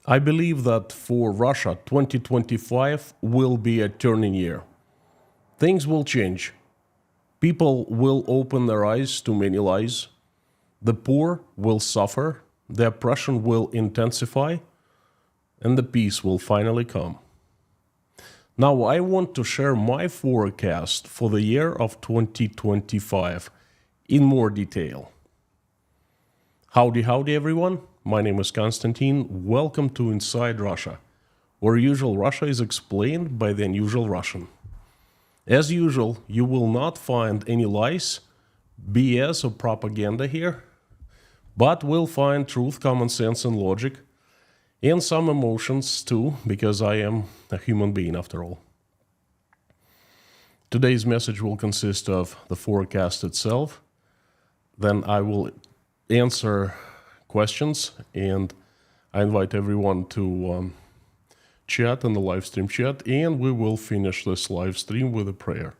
I believe that for Russia, 2025 will be a turning year. Things will change. People will open their eyes to many lies. The poor will suffer, the oppression will intensify, and the peace will finally come. Now, I want to share my forecast for the year of 2025 in more detail. Howdy, everyone. My name is Konstantin. Welcome to Inside Russia, where usual Russia is explained by the unusual Russian. As usual, you will not find any lies, BS, or propaganda here, but will find truth, common sense, and logic, and some emotions too, because I am a human being after all. Today's message will consist of the forecast itself, then I will answer questions, and I invite everyone to chat in the live stream chat, and we will finish this live stream with a prayer.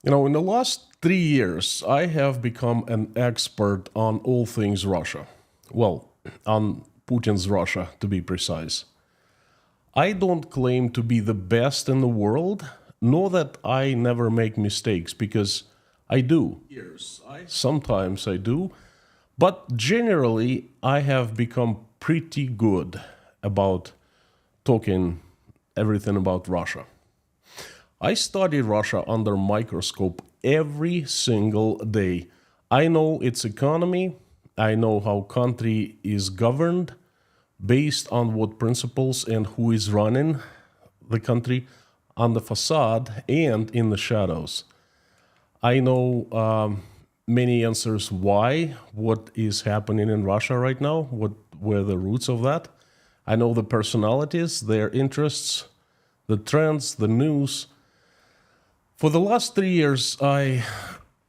You know, in the last 3 years, I have become an expert on all things Russia. Well, on Putin's Russia, to be precise. I don't claim to be the best in the world, nor that I never make mistakes, because I do. Sometimes I do. But generally, I have become pretty good about talking everything about Russia. I study Russia under microscope every single day. I know its economy. I know how country is governed based on what principles and who is running the country on the facade and in the shadows. I know many answers why, what is happening in Russia right now, what were the roots of that. I know the personalities, their interests, the trends, the news. For the last 3 years, I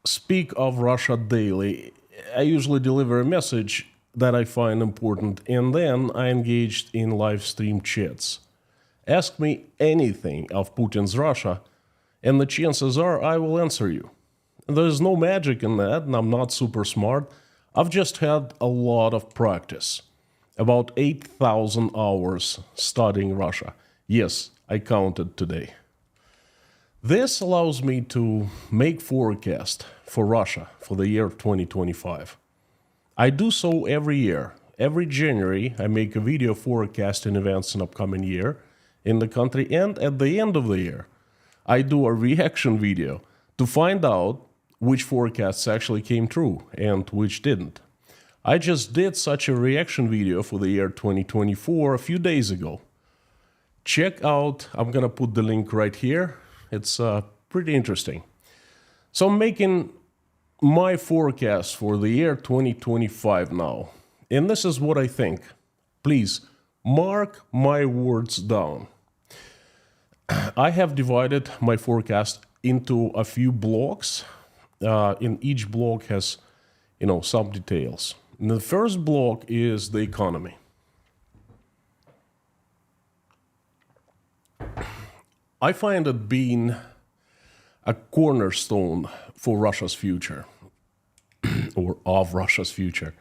speak of Russia daily. I usually deliver a message that I find important, and then I engaged in live stream chats. Ask me anything of Putin's Russia, and the chances are I will answer you. There's no magic in that, and I'm not super smart. I've just had a lot of practice. About 8,000 hours studying Russia. Yes, I counted today. This allows me to make forecast for Russia for the year 2025. I do so every year. Every January, I make a video forecasting events in upcoming year in the country, and at the end of the year, I do a reaction video to find out which forecasts actually came true and which didn't. I just did such a reaction video for the year 2024 a few days ago. Check out, I'm gonna put the link right here. It's pretty interesting. So I'm making my forecast for the year 2025 now. And this is what I think. Please mark my words down. I have divided my forecast into a few blocks. In each block has, some details. And the first block is the economy. I find it being a cornerstone for Russia's future, or of Russia's future.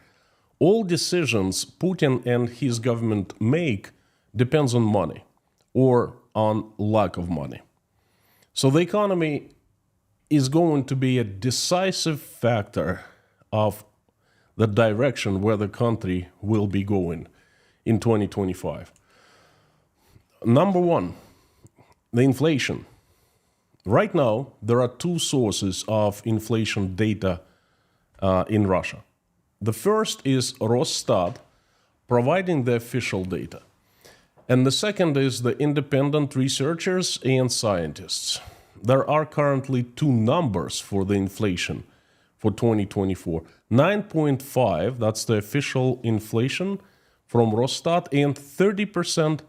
All decisions Putin and his government make depends on money, or on lack of money. So the economy is going to be a decisive factor of the direction where the country will be going in 2025. Number one, the inflation. Right now, there are two sources of inflation data in Russia. The first is Rosstat, providing the official data. And the second is the independent researchers and scientists. There are currently two numbers for the inflation for 2024. 9.5, that's the official inflation from Rosstat, and 30%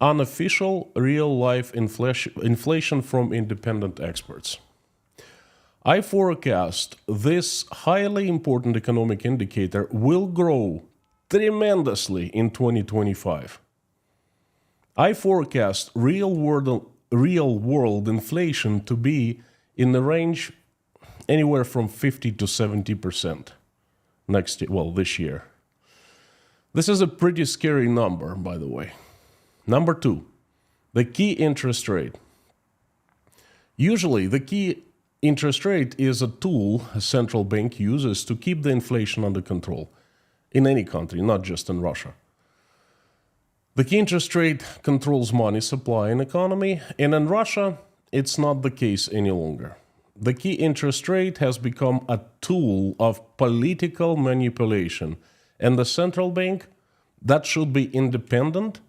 unofficial real-life inflation from independent experts. I forecast this highly important economic indicator will grow tremendously in 2025. I forecast real-world inflation to be in the range anywhere from 50 to 70% this year. This is a pretty scary number, by the way. Number 2, the key interest rate. Usually, the key interest rate is a tool a central bank uses to keep the inflation under control in any country, not just in Russia. The key interest rate controls money supply and economy, and in Russia, it's not the case any longer. The key interest rate has become a tool of political manipulation, and the central bank that should be independent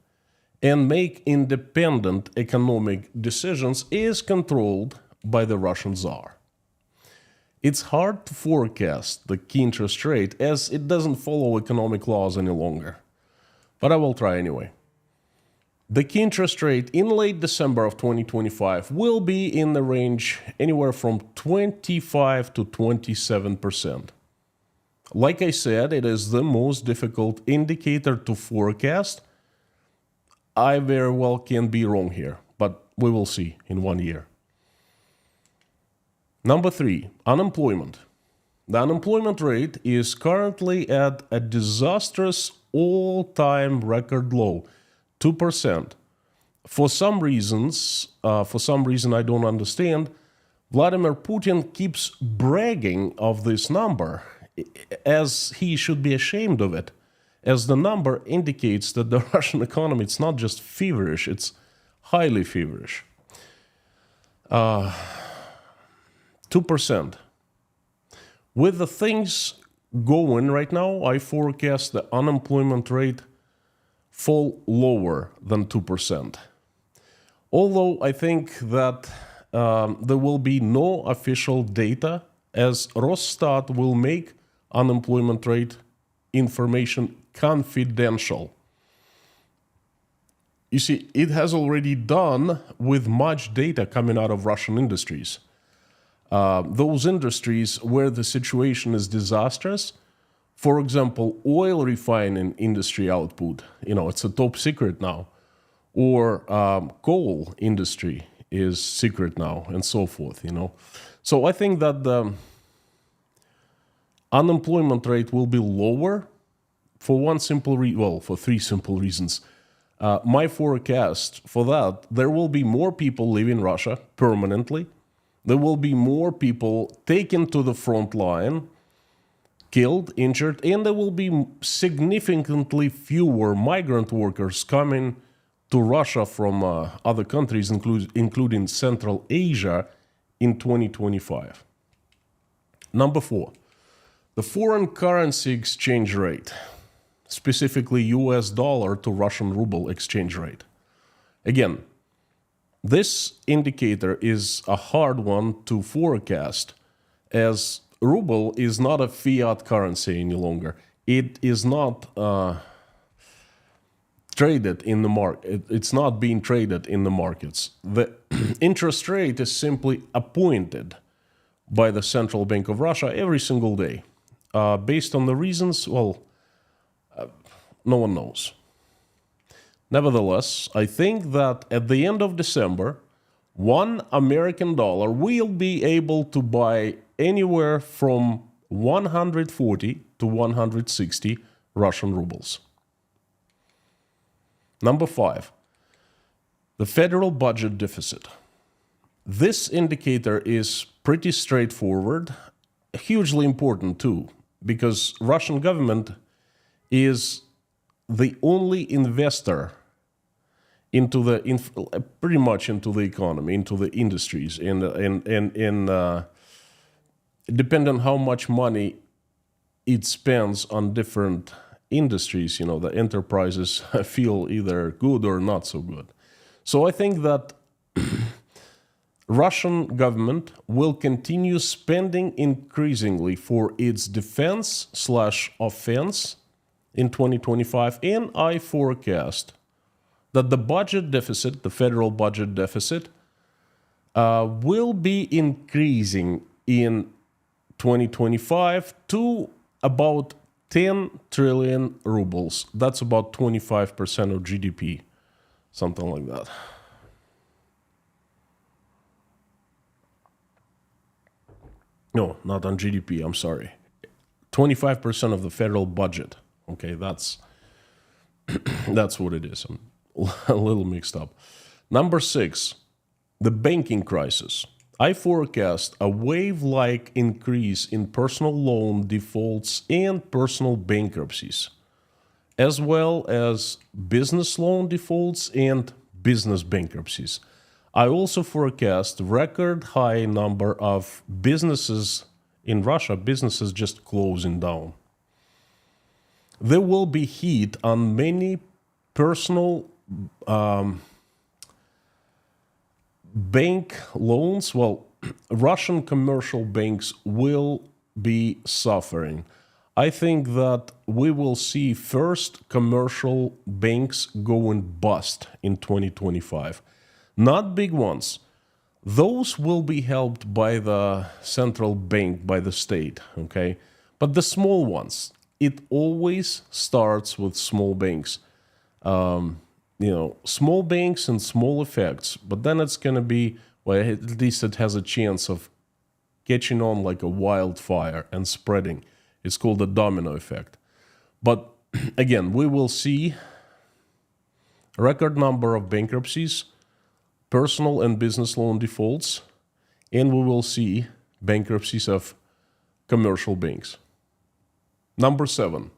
and make independent economic decisions is controlled by the Russian Tsar. It's hard to forecast the key interest rate as it doesn't follow economic laws any longer. But I will try anyway. The key interest rate in late December of 2025 will be in the range anywhere from 25 to 27%. Like I said, it is the most difficult indicator to forecast. I very well can be wrong here, but we will see in 1 year. Number 3, unemployment. The unemployment rate is currently at a disastrous all-time record low, 2%. For some reason I don't understand, Vladimir Putin keeps bragging of this number as he should be ashamed of it, as the number indicates that the Russian economy, it's not just feverish, it's highly feverish. 2%. With the things going right now, I forecast the unemployment rate fall lower than 2%. Although I think that there will be no official data, as Rosstat will make unemployment rate information confidential. You see, it has already done with much data coming out of Russian industries. Those industries where the situation is disastrous, for example, oil refining industry output, it's a top secret now, or coal industry is secret now, and so forth, So I think that the unemployment rate will be lower for for 3 simple reasons. My forecast for that, there will be more people leaving Russia permanently. There will be more people taken to the front line, killed, injured, and there will be significantly fewer migrant workers coming to Russia from other countries, including Central Asia, in 2025. Number 4, the foreign currency exchange rate, specifically US dollar to Russian ruble exchange rate. Again, this indicator is a hard one to forecast, as ruble is not a fiat currency any longer. It is not traded in the market. It's not being traded in the markets. The interest rate is simply appointed by the Central Bank of Russia every single day. Based on the reasons, no one knows. Nevertheless, I think that at the end of December, $1 American will be able to buy anywhere from 140 to 160 Russian rubles. Number 5, the federal budget deficit. This indicator is pretty straightforward, hugely important too, because Russian government is the only investor pretty much into the economy, into the industries, and depending on how much money it spends on different industries, the enterprises feel either good or not so good. So I think that Russian government will continue spending increasingly for its defense/offense in 2025, and I forecast that the budget deficit, the federal budget deficit, will be increasing in 2025 to about 10 trillion rubles. That's about 25% of GDP, something like that. No, not on GDP, I'm sorry. 25% of the federal budget. Okay, that's That's what it is. I'm a little mixed up. Number 6, the banking crisis. I forecast a wave-like increase in personal loan defaults and personal bankruptcies, as well as business loan defaults and business bankruptcies. I also forecast record high number of businesses in Russia, businesses just closing down. There will be heat on many personal bank loans. Well, Russian commercial banks will be suffering. I think that we will see first commercial banks going bust in 2025. Not big ones. Those will be helped by the central bank, by the state, okay? But the small ones, it always starts with small banks. Small banks and small effects, but then it's going to be, well, at least it has a chance of catching on like a wildfire and spreading. It's called the domino effect. But again, we will see a record number of bankruptcies, personal and business loan defaults, and we will see bankruptcies of commercial banks. Number 7,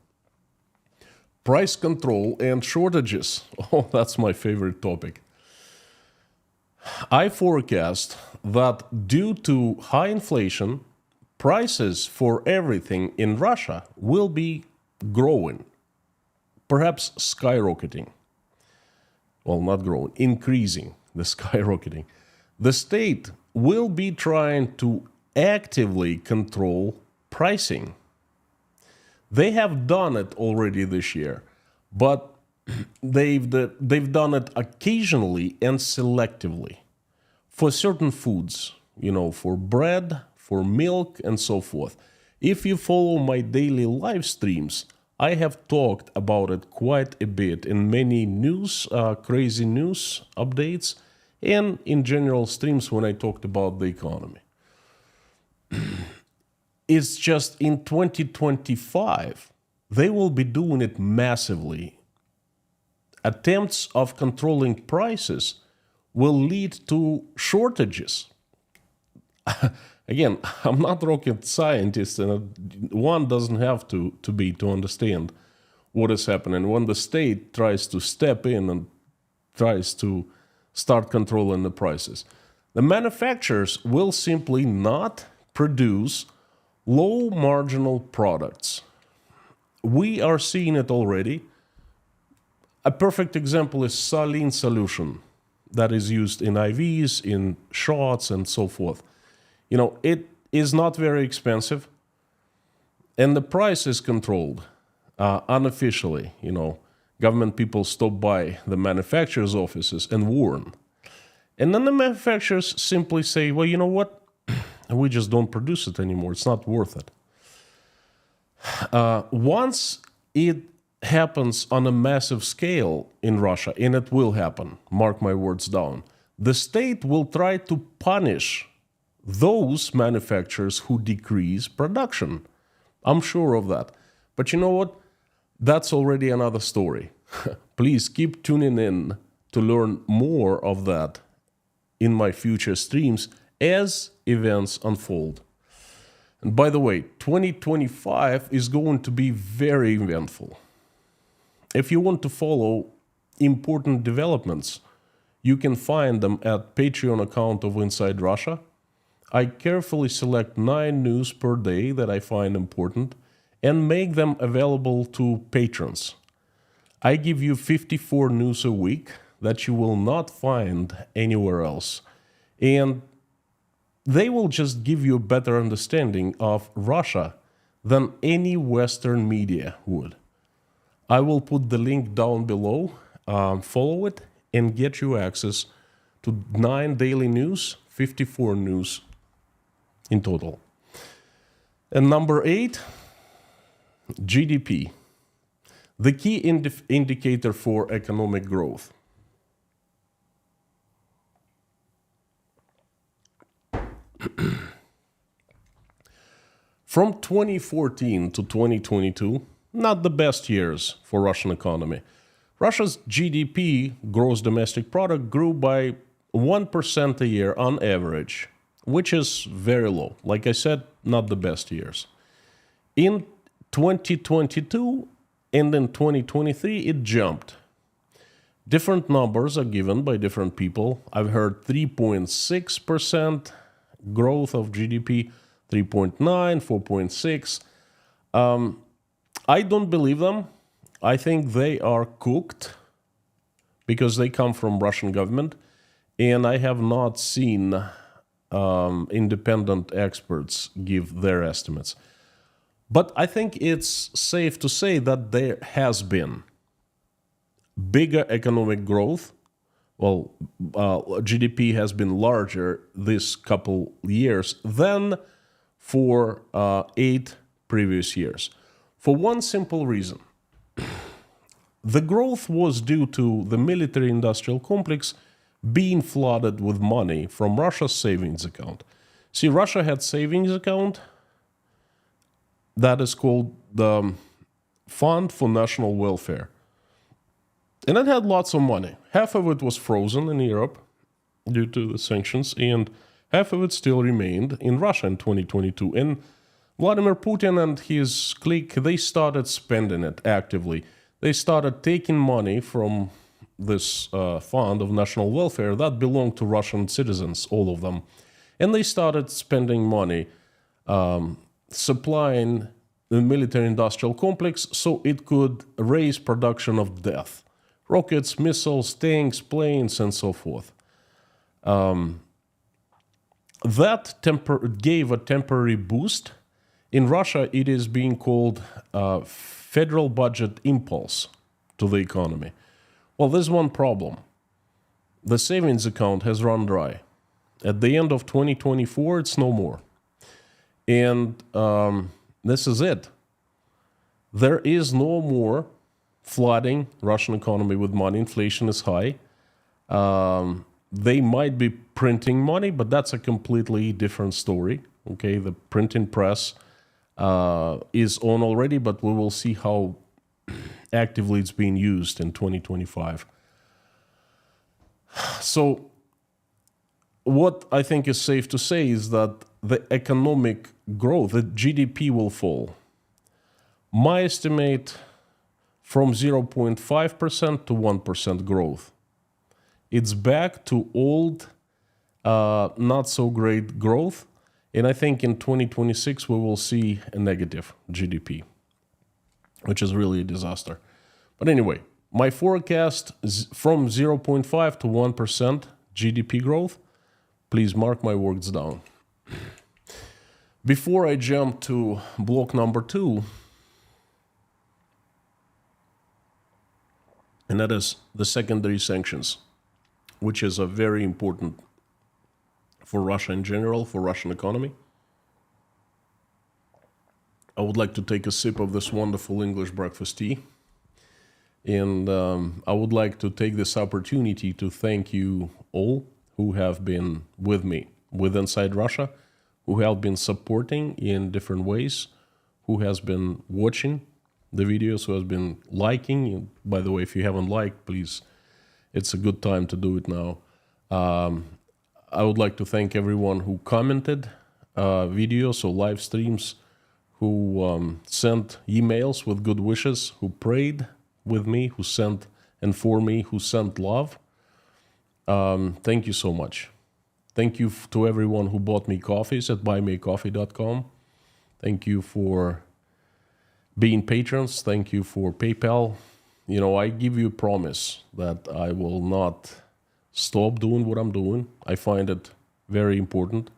price control and shortages. Oh, that's my favorite topic. I forecast that due to high inflation, prices for everything in Russia will be growing, perhaps skyrocketing. Well, not growing, increasing, the skyrocketing. The state will be trying to actively control pricing. They have done it already this year, but they've done it occasionally and selectively for certain foods, for bread, for milk, and so forth. If you follow my daily live streams, I have talked about it quite a bit in many crazy news updates, and in general streams when I talked about the economy. It's just in 2025, they will be doing it massively. Attempts of controlling prices will lead to shortages. Again, I'm not a rocket scientist, and one doesn't have to be to understand what is happening when the state tries to step in and tries to start controlling the prices. The manufacturers will simply not produce low marginal products. We are seeing it already. A perfect example is saline solution that is used in IVs, in shots, and so forth. It is not very expensive, and the price is controlled unofficially. Government people stop by the manufacturers' offices and warn. And then the manufacturers simply say, well, you know what? We just don't produce it anymore. It's not worth it. Once it happens on a massive scale in Russia, and it will happen, mark my words down, the state will try to punish those manufacturers who decrease production. I'm sure of that. But you know what? That's already another story. Please keep tuning in to learn more of that in my future streams as events unfold. And by the way, 2025 is going to be very eventful. If you want to follow important developments, you can find them at Patreon account of Inside Russia. I carefully select 9 news per day that I find important and make them available to patrons. I give you 54 news a week that you will not find anywhere else. And they will just give you a better understanding of Russia than any Western media would. I will put the link down below. Follow it and get you access to 9 daily news, 54 news in total. And number 8, GDP, the key indicator for economic growth. From 2014 to 2022, not the best years for Russian economy. Russia's GDP, gross domestic product, grew by 1% a year on average, which is very low. Like I said, not the best years. In 2022 and in 2023, it jumped. Different numbers are given by different people. I've heard 3.6% growth of GDP, 3.9, 4.6. I don't believe them. I think they are cooked because they come from Russian government, and I have not seen independent experts give their estimates. But I think it's safe to say that there has been bigger economic growth. Well, GDP has been larger this couple years than for 8 previous years. For one simple reason. The growth was due to the military-industrial complex being flooded with money from Russia's savings account. See, Russia had savings account that is called the Fund for National Welfare. And it had lots of money. Half of it was frozen in Europe due to the sanctions, and half of it still remained in Russia in 2022. And Vladimir Putin and his clique, they started spending it actively. They started taking money from this fund of national welfare that belonged to Russian citizens, all of them. And they started spending money supplying the military-industrial complex so it could raise production of death. Rockets, missiles, tanks, planes, and so forth. That gave a temporary boost. In Russia, it is being called federal budget impulse to the economy. Well, there's one problem. The savings account has run dry. At the end of 2024, it's no more. And this is it. There is no more flooding Russian economy with money. Inflation is high. They might be printing money, but that's a completely different story. Okay, the printing press is on already, but we will see how actively it's being used in 2025. So what I think is safe to say is that the economic growth, the GDP will fall. My estimate from 0.5% to 1% growth. It's back to old, not so great growth. And I think in 2026, we will see a negative GDP, which is really a disaster. But anyway, my forecast is from 0.5 to 1% GDP growth. Please mark my words down. Before I jump to block number 2, and that is the secondary sanctions, which is a very important for Russia in general, for Russian economy. I would like to take a sip of this wonderful English breakfast tea. And I would like to take this opportunity to thank you all who have been with me with Inside Russia, who have been supporting in different ways, who has been watching the videos, who has been liking. By the way, if you haven't liked, please, it's a good time to do it now. I would like to thank everyone who commented videos or live streams, who sent emails with good wishes, who prayed with me, who sent and for me, who sent love. Thank you so much. Thank you to everyone who bought me coffees at buymeacoffee.com. Thank you for being patrons. Thank you for PayPal. You know, I give you a promise that I will not stop doing what I'm doing. I find it very important.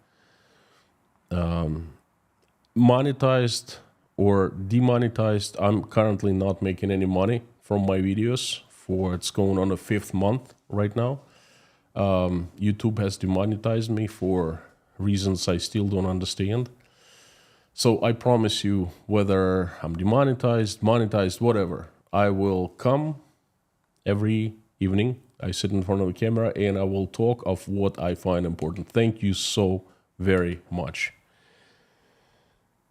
Monetized or demonetized, I'm currently not making any money from my videos. It's going on the 5th month right now. YouTube has demonetized me for reasons I still don't understand. So I promise you, whether I'm demonetized, monetized, whatever, I will come every evening. I sit in front of the camera and I will talk of what I find important. Thank you so very much.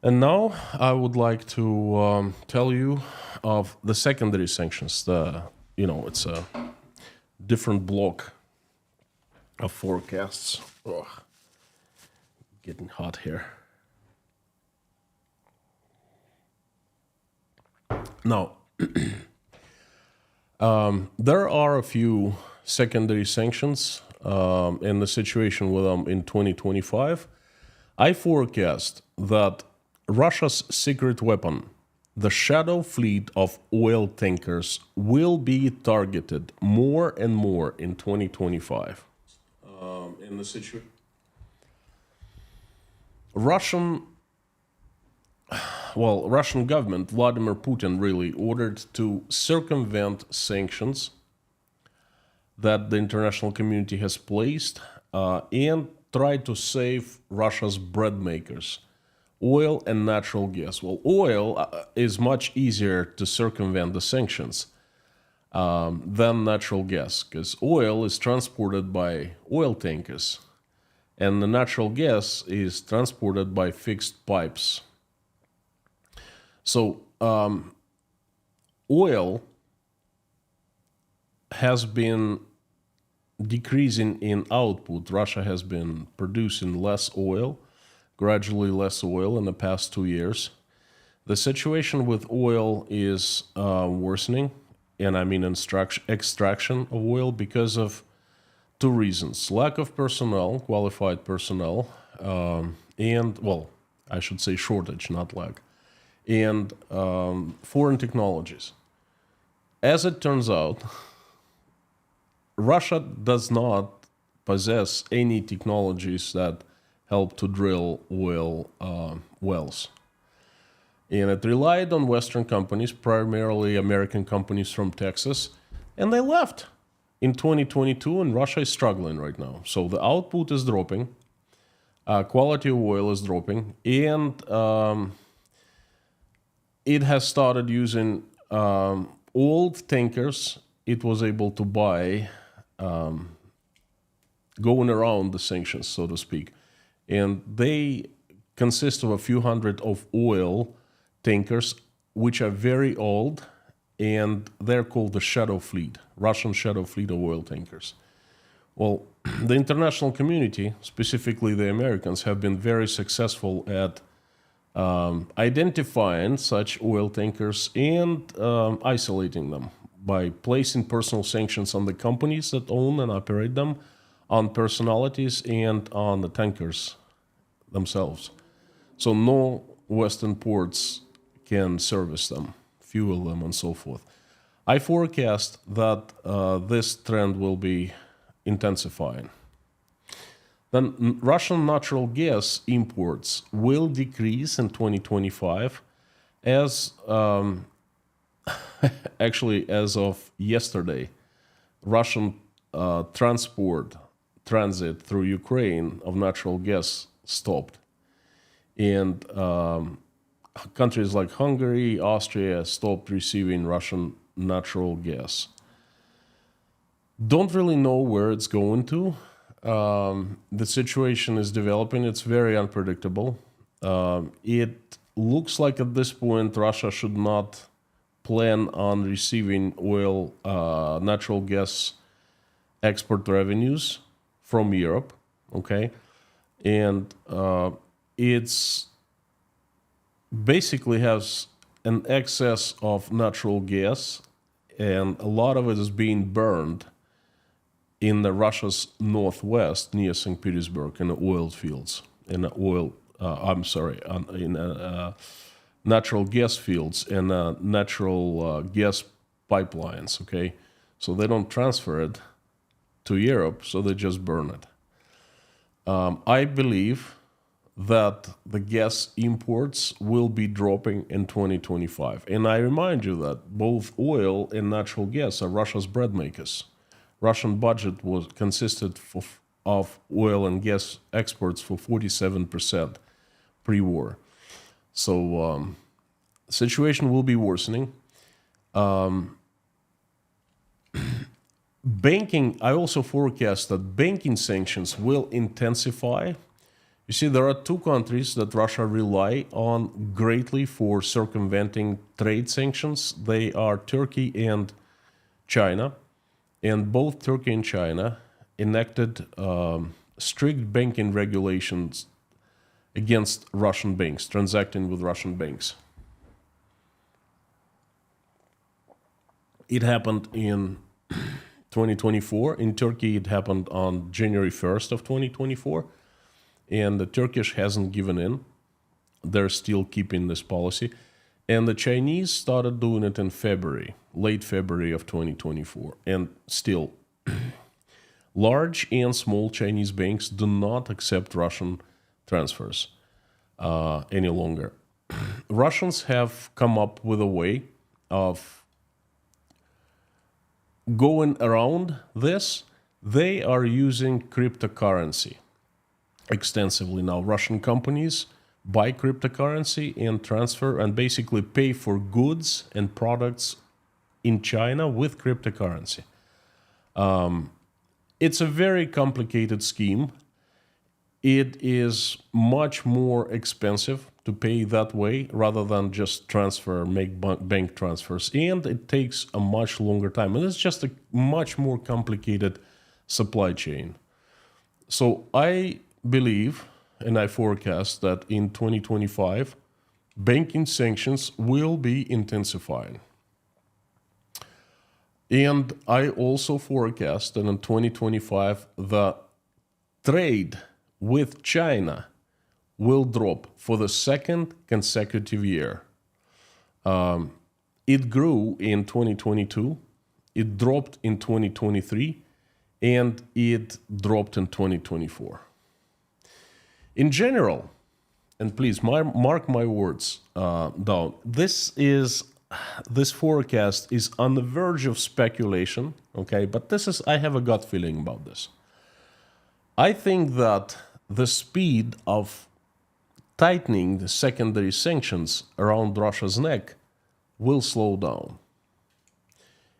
And now I would like to tell you of the secondary sanctions, the it's a different block of forecasts. Ugh, getting hot here. Now, there are a few secondary sanctions and the situation with them in 2025. I forecast that Russia's secret weapon, the shadow fleet of oil tankers, will be targeted more and more in 2025. In the situation, Russian government, Vladimir Putin, really ordered to circumvent sanctions that the international community has placed and try to save Russia's bread makers, oil and natural gas. Well, oil is much easier to circumvent the sanctions than natural gas, because oil is transported by oil tankers, and the natural gas is transported by fixed pipes. So oil has been decreasing in output. Russia has been producing less oil, gradually less oil in the past 2 years. The situation with oil is worsening, and I mean extraction of oil, because of two reasons: lack of personnel, qualified personnel, and, well, I should say shortage, not lack, and foreign technologies. As it turns out, Russia does not possess any technologies that help to drill oil wells. And it relied on Western companies, primarily American companies from Texas, and they left in 2022, and Russia is struggling right now. So the output is dropping, quality of oil is dropping, and it has started using old tankers it was able to buy, going around the sanctions, so to speak. And they consist of a few hundred of oil tankers, which are very old, and they're called the shadow fleet, Russian shadow fleet of oil tankers. Well, the international community, specifically the Americans, have been very successful at identifying such oil tankers and isolating them by placing personal sanctions on the companies that own and operate them, on personalities, and on the tankers themselves. So no Western ports can service them, fuel them, and so forth. I forecast that this trend will be intensifying. Then Russian natural gas imports will decrease in 2025 as actually, as of yesterday, Russian transit through Ukraine of natural gas stopped. And countries like Hungary, Austria stopped receiving Russian natural gas. Don't really know where it's going to. The situation is developing. It's very unpredictable. It looks like at this point Russia should not plan on receiving oil, natural gas export revenues from Europe, okay? And it's basically has an excess of natural gas, and a lot of it is being burned in the Russia's northwest near St. Petersburg in the oil fields, in the oil, natural gas fields and natural gas pipelines, okay? So they don't transfer it to Europe, so they just burn it. I believe that the gas imports will be dropping in 2025. And I remind you that both oil and natural gas are Russia's bread makers. Russian budget consisted of oil and gas exports for 47% pre-war. So situation will be worsening. Banking, I also forecast that banking sanctions will intensify. You see, there are two countries that Russia rely on greatly for circumventing trade sanctions. They are Turkey and China, and both Turkey and China enacted strict banking regulations against Russian banks, transacting with Russian banks. It happened in 2024. In Turkey, it happened on January 1st of 2024, and the Turkish hasn't given in. They're still keeping this policy. And the Chinese started doing it in February, late February of 2024. And still, large and small Chinese banks do not accept Russian transfers any longer. Russians have come up with a way of going around this. They are using cryptocurrency extensively now. Russian companies buy cryptocurrency and transfer and basically pay for goods and products in China with cryptocurrency. It's a very complicated scheme. It is much more expensive to pay that way rather than just make bank transfers. And it takes a much longer time. And it's just a much more complicated supply chain. So I believe and I forecast that in 2025, banking sanctions will be intensifying. And I also forecast that in 2025, the trade with China will drop for the second consecutive year. It grew in 2022, it dropped in 2023, and it dropped in 2024. In general, and please mark my words down, this forecast is on the verge of speculation, okay? But I have a gut feeling about this. I think that the speed of tightening the secondary sanctions around Russia's neck will slow down.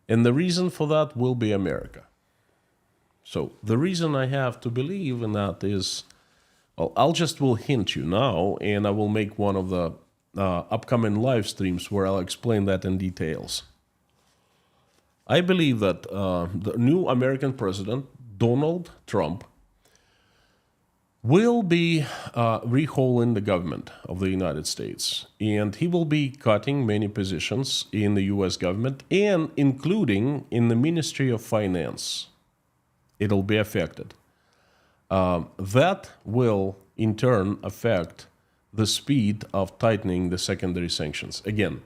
And the reason for that will be America. So the reason I have to believe in that is, well, will hint you now, and I will make one of the upcoming live streams where I'll explain that in details. I believe that the new American president, Donald Trump, will be rehauling the government of the United States. And he will be cutting many positions in the US government and including in the Ministry of Finance. It'll be affected. That will, in turn, affect the speed of tightening the secondary sanctions. Again,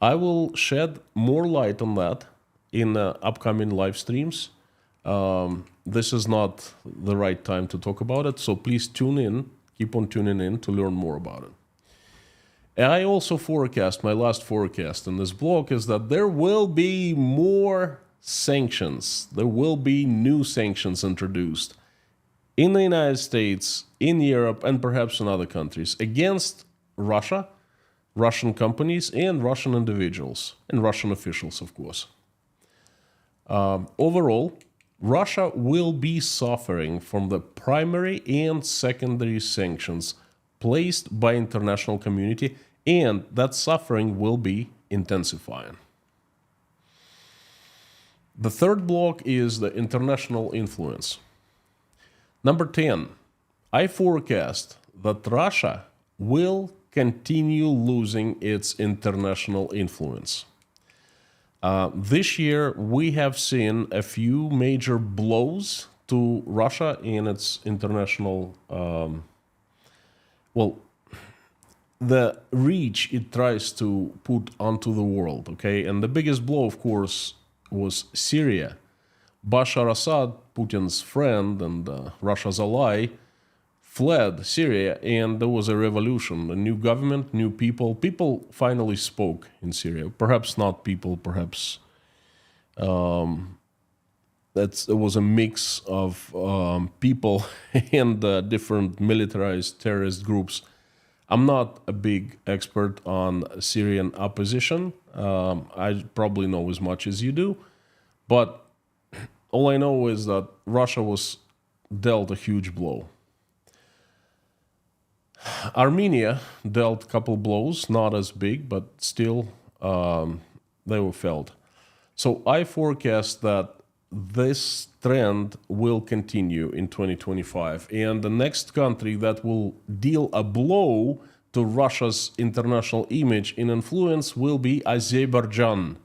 I will shed more light on that in upcoming live streams. This is not the right time to talk about it, so please tune in, keep on tuning in to learn more about it. I also forecast, my last forecast in this blog is that there will be more sanctions. There will be new sanctions introduced in the United States, in Europe, and perhaps in other countries against Russia, Russian companies, and Russian individuals, and Russian officials, of course. Overall, Russia will be suffering from the primary and secondary sanctions placed by international community, and that suffering will be intensifying. The third block is the international influence. Number 10, I forecast that Russia will continue losing its international influence. This year, we have seen a few major blows to Russia and its international, the reach it tries to put onto the world, okay? And the biggest blow, of course, was Syria. Bashar Assad, Putin's friend and Russia's ally, fled Syria, and there was a revolution, a new government, new people. People finally spoke in Syria. Perhaps not people, perhaps it was a mix of people and different militarized terrorist groups. I'm not a big expert on Syrian opposition. I probably know as much as you do, but all I know is that Russia was dealt a huge blow. Armenia dealt a couple blows, not as big, but still they were felt. So I forecast that this trend will continue in 2025. And the next country that will deal a blow to Russia's international image and influence will be Azerbaijan.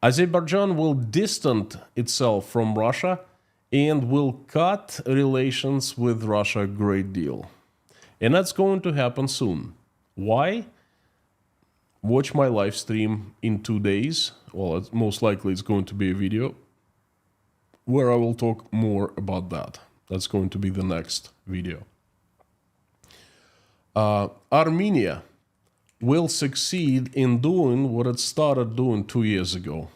Azerbaijan will distance itself from Russia and will cut relations with Russia a great deal. And that's going to happen soon. Why? Watch my live stream in 2 days. Well, most likely it's going to be a video where I will talk more about that. That's going to be the next video. Armenia will succeed in doing what it started doing 2 years ago,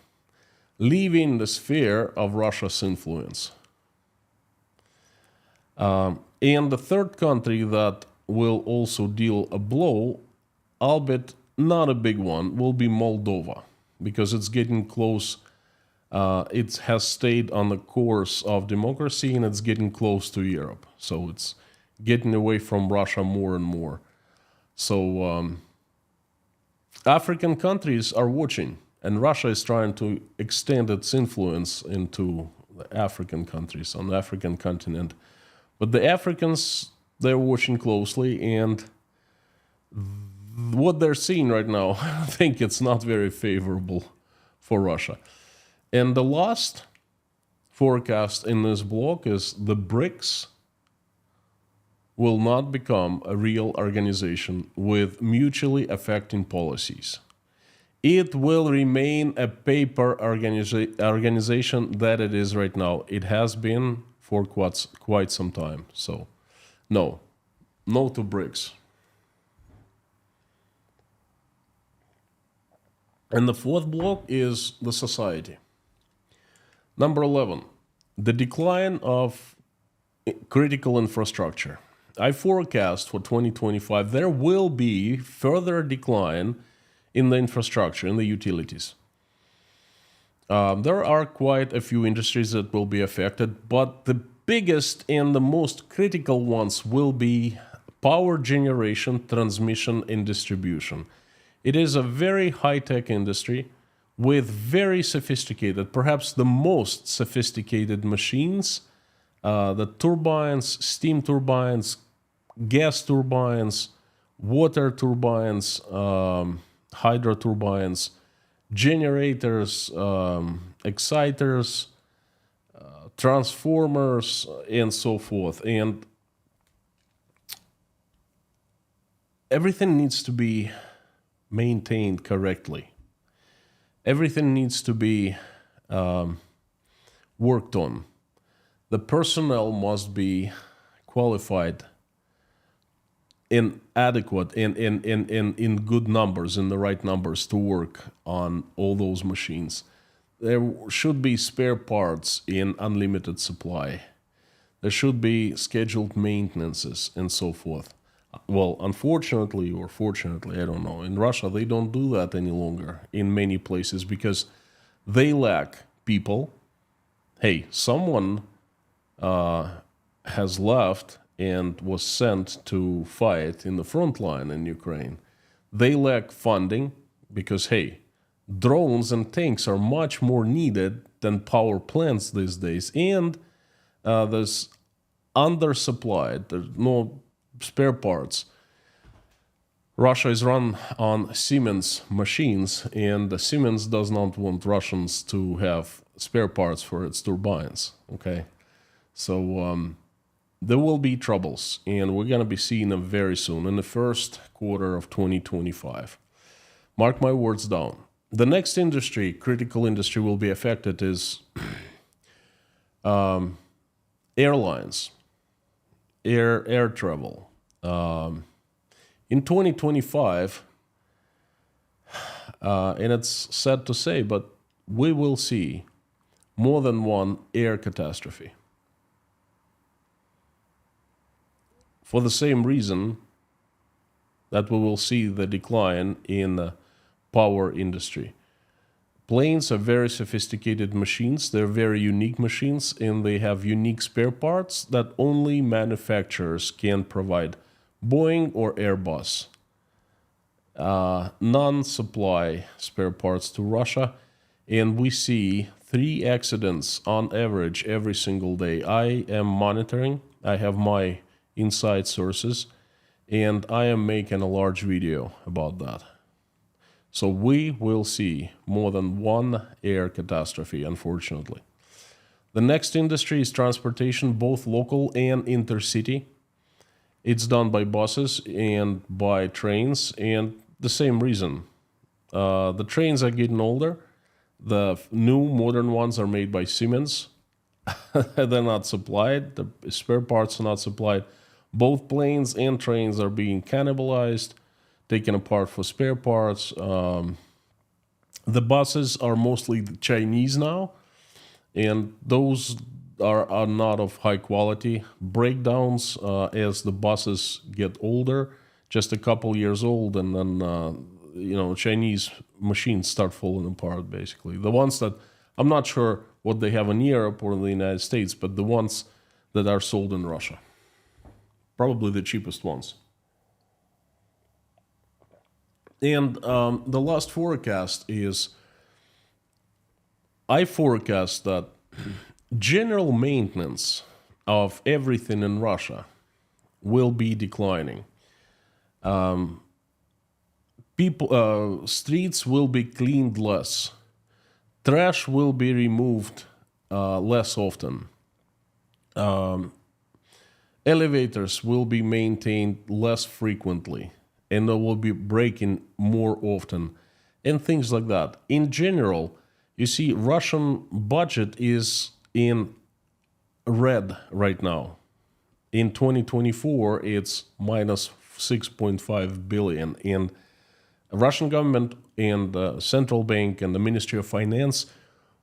leaving the sphere of Russia's influence. And the third country that will also deal a blow, albeit not a big one, will be Moldova, because it's getting close. It has stayed on the course of democracy and it's getting close to Europe. So it's getting away from Russia more and more. So African countries are watching, and Russia is trying to extend its influence into the African countries on the African continent. But the Africans, they're watching closely, and what they're seeing right now, I think it's not very favorable for Russia. And the last forecast in this block is the BRICS will not become a real organization with mutually affecting policies. It will remain a paper organization that it is right now. It has been for quite some time. So, no to BRICS. And the fourth block is the society. Number 11, the decline of critical infrastructure. I forecast for 2025 there will be further decline in the infrastructure, in the utilities. There are quite a few industries that will be affected, but the biggest and the most critical ones will be power generation, transmission, and distribution. It is a very high-tech industry with very sophisticated, perhaps the most sophisticated machines, the turbines, steam turbines, gas turbines, water turbines, hydro turbines, generators, exciters, transformers, and so forth. And everything needs to be maintained correctly. Everything needs to be worked on. The personnel must be qualified in adequate, in good numbers, in the right numbers to work on all those machines. There should be spare parts in unlimited supply. There should be scheduled maintenances and so forth. Well, unfortunately or fortunately, I don't know, in Russia they don't do that any longer in many places because they lack people. Hey, someone has left and was sent to fight in the front line in Ukraine. They lack funding because, hey, drones and tanks are much more needed than power plants these days, and there's undersupplied. There's no spare parts. Russia is run on Siemens machines, and Siemens does not want Russians to have spare parts for its turbines. Okay, so there will be troubles, and we're going to be seeing them very soon in the first quarter of 2025. Mark my words down. The next industry, critical industry, will be affected is airlines, air travel. In 2025, and it's sad to say, but we will see more than one air catastrophe. For the same reason that we will see the decline in the power industry. Planes are very sophisticated machines. They're very unique machines, and they have unique spare parts that only manufacturers can provide. Boeing or Airbus. None supply spare parts to Russia, and we see 3 accidents on average every single day. I am monitoring. I have my inside sources, and I am making a large video about that. So we will see more than one air catastrophe, unfortunately. The next industry is transportation, both local and intercity. It's done by buses and by trains, and the same reason. The trains are getting older. The new modern ones are made by Siemens. They're not supplied. The spare parts are not supplied. Both planes and trains are being cannibalized, taken apart for spare parts. The buses are mostly Chinese now, and those are not of high quality. Breakdowns as the buses get older, just a couple years old, and then Chinese machines start falling apart. Basically, the ones that I'm not sure what they have in Europe or in the United States, but the ones that are sold in Russia, probably the cheapest ones. And the last forecast is, I forecast that general maintenance of everything in Russia will be declining. Streets will be cleaned less. Trash will be removed less often. Elevators will be maintained less frequently, and they will be breaking more often, and things like that. In general, you see, Russian budget is in red right now. In 2024, it's minus 6.5 billion, and Russian government and the central bank and the Ministry of Finance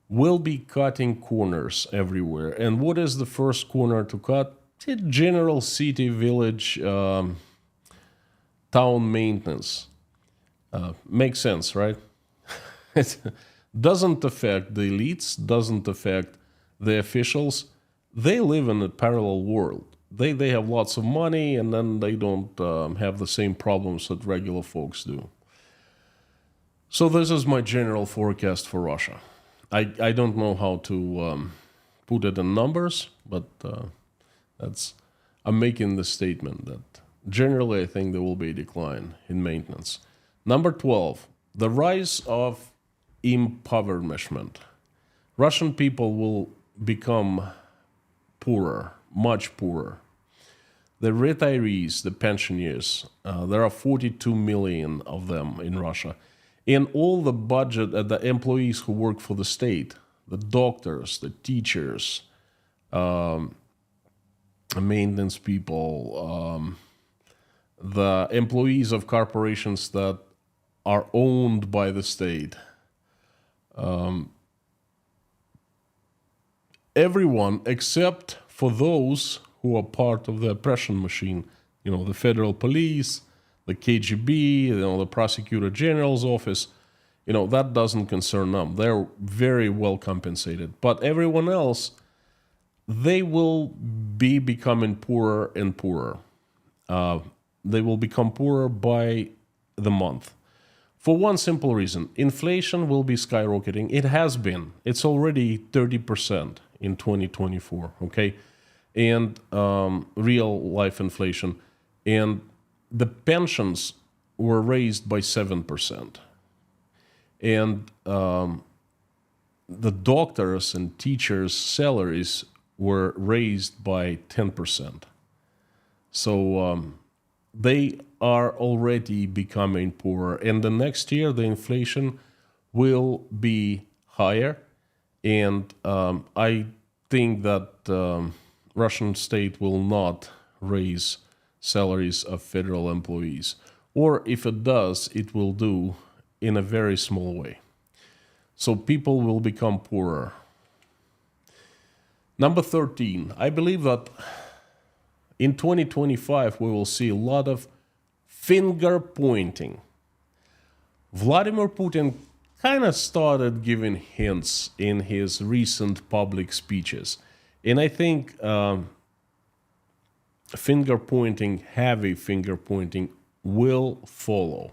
will be cutting corners everywhere. And what is the first corner to cut? General city, village, town maintenance. Makes sense, right? It doesn't affect the elites, doesn't affect the officials. They live in a parallel world. They have lots of money, and then they don't have the same problems that regular folks do. So this is my general forecast for Russia. I don't know how to put it in numbers, but I'm making the statement that generally I think there will be a decline in maintenance. Number 12, the rise of impoverishment. Russian people will become poorer, much poorer. The retirees, the pensioners, there are 42 million of them in Russia. And all the budget, the employees who work for the state, the doctors, the teachers, maintenance people, the employees of corporations that are owned by the state, everyone except for those who are part of the oppression machine, the federal police, the KGB, the prosecutor general's office, that doesn't concern them. They're very well compensated. But everyone else, they will be becoming poorer and poorer. They will become poorer by the month. For one simple reason, inflation will be skyrocketing. It has been. It's already 30% in 2024, okay? And real life inflation. And the pensions were raised by 7%. And the doctors and teachers' salaries were raised by 10%. So they are already becoming poorer. And the next year, the inflation will be higher. And I think that Russian state will not raise salaries of federal employees. Or if it does, it will do in a very small way. So people will become poorer. Number 13, I believe that in 2025 we will see a lot of finger pointing. Vladimir Putin kind of started giving hints in his recent public speeches. And I think finger pointing, heavy finger pointing, will follow.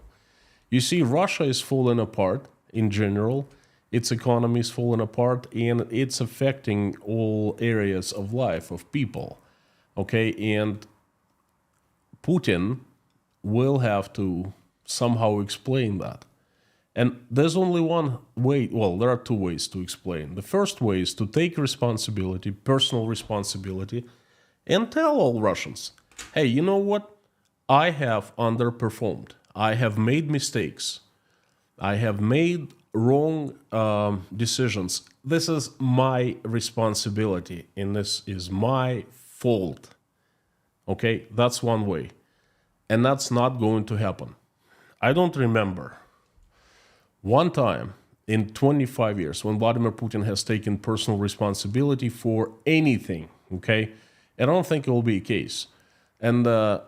You see, Russia is falling apart in general, its economy is falling apart, and it's affecting all areas of life of people. Okay, and Putin will have to somehow explain that. And there's only one way, well, there are two ways to explain. The first way is to take responsibility, personal responsibility, and tell all Russians, hey, you know what? I have underperformed. I have made mistakes. I have made wrong decisions. This is my responsibility, and this is my fault. Okay, that's one way. And that's not going to happen. I don't remember one time in 25 years when Vladimir Putin has taken personal responsibility for anything. Okay, I don't think it will be a case. And the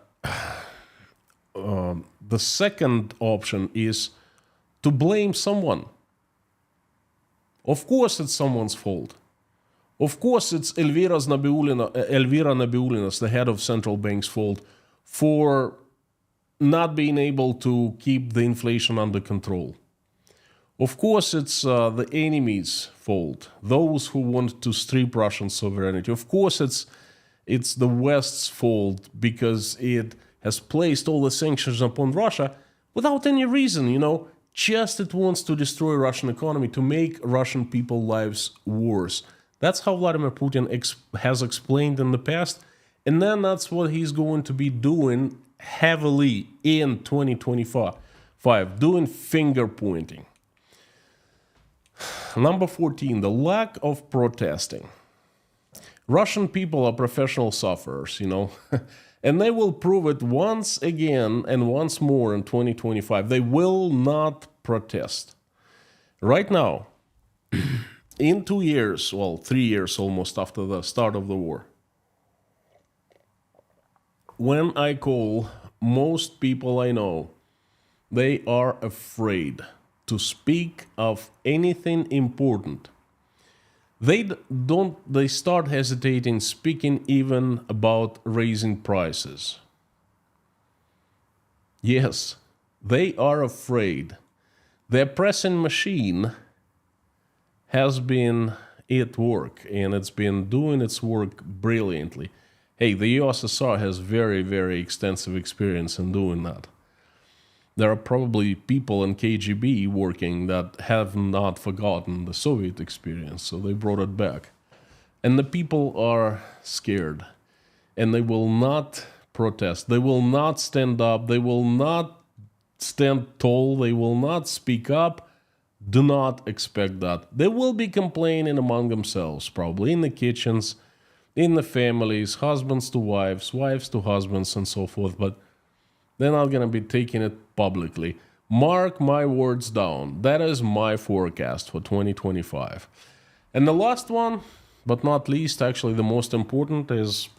second option is to blame someone. Of course, it's someone's fault. Of course, it's Elvira Nabiulinas, the head of central bank's fault for not being able to keep the inflation under control. Of course, it's the enemy's fault, those who want to strip Russian sovereignty. Of course, it's the West's fault because it has placed all the sanctions upon Russia without any reason, just it wants to destroy Russian economy, to make Russian people's lives worse. That's how Vladimir Putin has explained in the past, and then that's what he's going to be doing heavily in 2025, doing finger pointing. Number 14, the lack of protesting. Russian people are professional sufferers, and they will prove it once again and once more in 2025. They will not protest. Right now, in 2 years, 3 years almost after the start of the war, when I call most people I know, they are afraid to speak of anything important. They start hesitating speaking even about raising prices. Yes, they are afraid. The oppressing machine has been at work, and it's been doing its work brilliantly. Hey, the USSR has very, very extensive experience in doing that. There are probably people in KGB working that have not forgotten the Soviet experience, so they brought it back. And the people are scared, and they will not protest. They will not stand up. They will not stand tall. They will not speak up. Do not expect that. They will be complaining among themselves, probably in the kitchens, in the families, husbands to wives, wives to husbands, and so forth, but they're not going to be taking it publicly. Mark my words down. That is my forecast for 2025. And the last one, but not least, actually the most important, is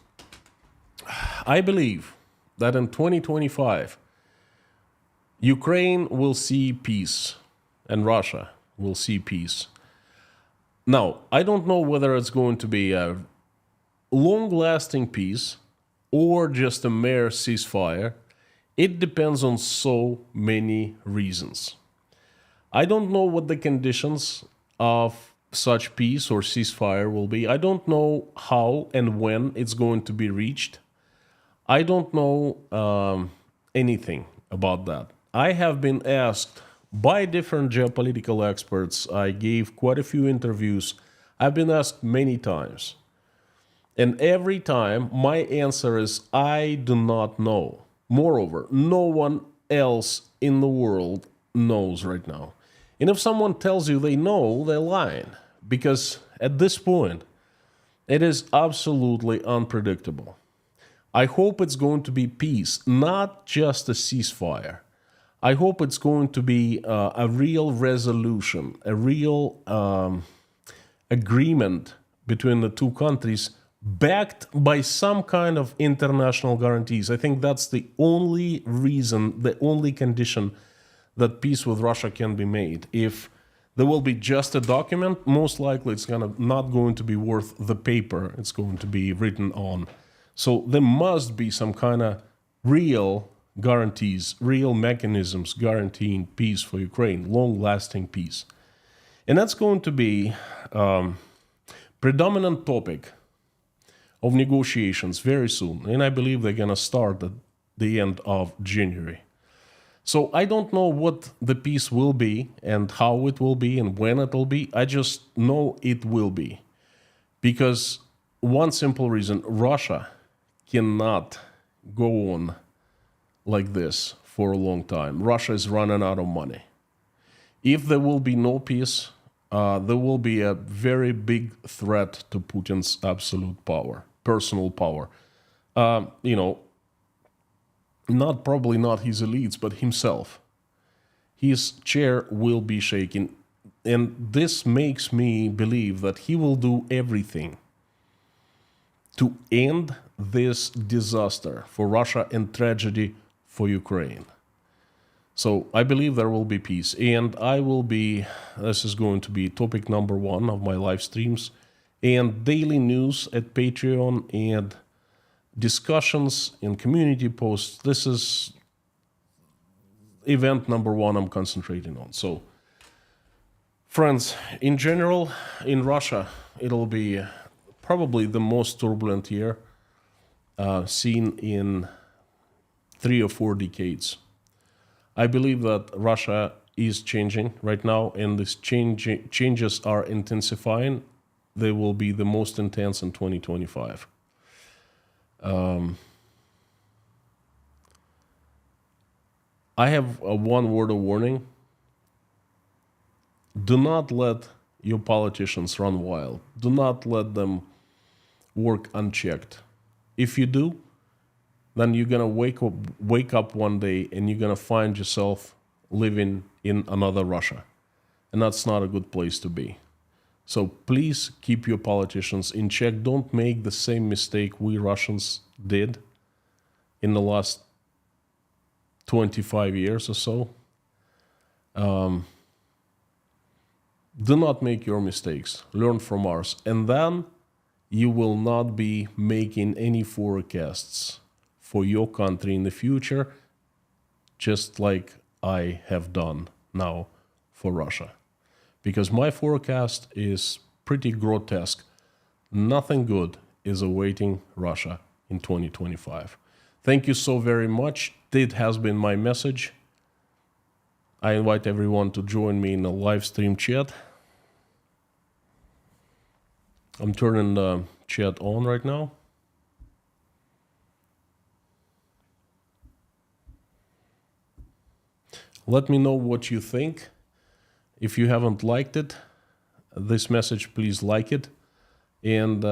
I believe that in 2025, Ukraine will see peace and Russia will see peace. Now, I don't know whether it's going to be a long-lasting peace or just a mere ceasefire. It depends on so many reasons. I don't know what the conditions of such peace or ceasefire will be. I don't know how and when it's going to be reached. I don't know anything about that. I have been asked by different geopolitical experts. I gave quite a few interviews. I've been asked many times. And every time my answer is, I do not know. Moreover, no one else in the world knows right now. And if someone tells you they know, they're lying. Because at this point, it is absolutely unpredictable. I hope it's going to be peace, not just a ceasefire. I hope it's going to be a real resolution, a real agreement between the two countries backed by some kind of international guarantees. I think that's the only reason, the only condition that peace with Russia can be made. If there will be just a document, most likely it's not going to be worth the paper it's going to be written on. So there must be some kind of real guarantees, real mechanisms guaranteeing peace for Ukraine, long-lasting peace. And that's going to be predominant topic of negotiations very soon. And I believe they're going to start at the end of January. So I don't know what the peace will be and how it will be and when it will be. I just know it will be. Because one simple reason, Russia cannot go on like this for a long time. Russia is running out of money. If there will be no peace, there will be a very big threat to Putin's absolute power, personal power. Probably not his elites, but himself. His chair will be shaken. And this makes me believe that he will do everything to end this disaster for Russia and tragedy for Ukraine. So I believe there will be peace. And this is going to be topic number 1 of my live streams and daily news at Patreon and discussions in community posts. This is event number 1 I'm concentrating on. So, friends, in general, in Russia, it'll be probably the most turbulent year seen in 3 or 4 decades. I believe that Russia is changing right now, and these changes are intensifying. They will be the most intense in 2025. I have one word of warning. Do not let your politicians run wild. Do not let them work unchecked. If you do, then you're gonna wake up one day and you're gonna find yourself living in another Russia. And that's not a good place to be. So please keep your politicians in check. Don't make the same mistake we Russians did in the last 25 years or so. Do not make your mistakes. Learn from ours. And then you will not be making any forecasts for your country in the future, just like I have done now for Russia. Because my forecast is pretty grotesque. Nothing good is awaiting Russia in 2025. Thank you so very much. That has been my message. I invite everyone to join me in a live stream chat. I'm turning the chat on right now. Let me know what you think. If you haven't liked it, this message, please like it. And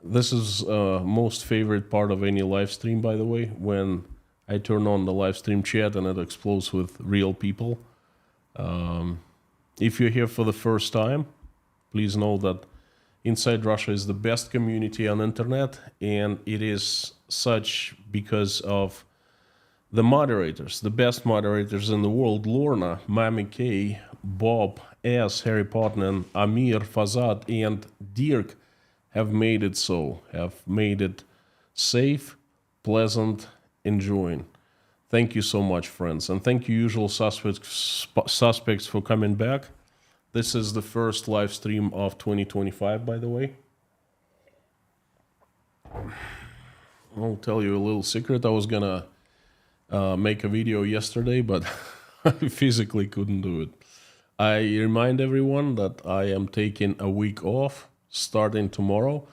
this is most favorite part of any live stream, by the way, when I turn on the live stream chat and it explodes with real people. If you're here for the first time, please know that Inside Russia is the best community on internet, and it is such because of the moderators, the best moderators in the world: Lorna, Mami K, Bob, S, Harry Potter, Amir, Fazad, and Dirk have made it so, have made it safe, pleasant, enjoying. Thank you so much, friends. And thank you, usual suspects, for coming back. This is the first live stream of 2025, by the way. I'll tell you a little secret. I was gonna make a video yesterday, but I physically couldn't do it. I remind everyone that I am taking a week off starting tomorrow.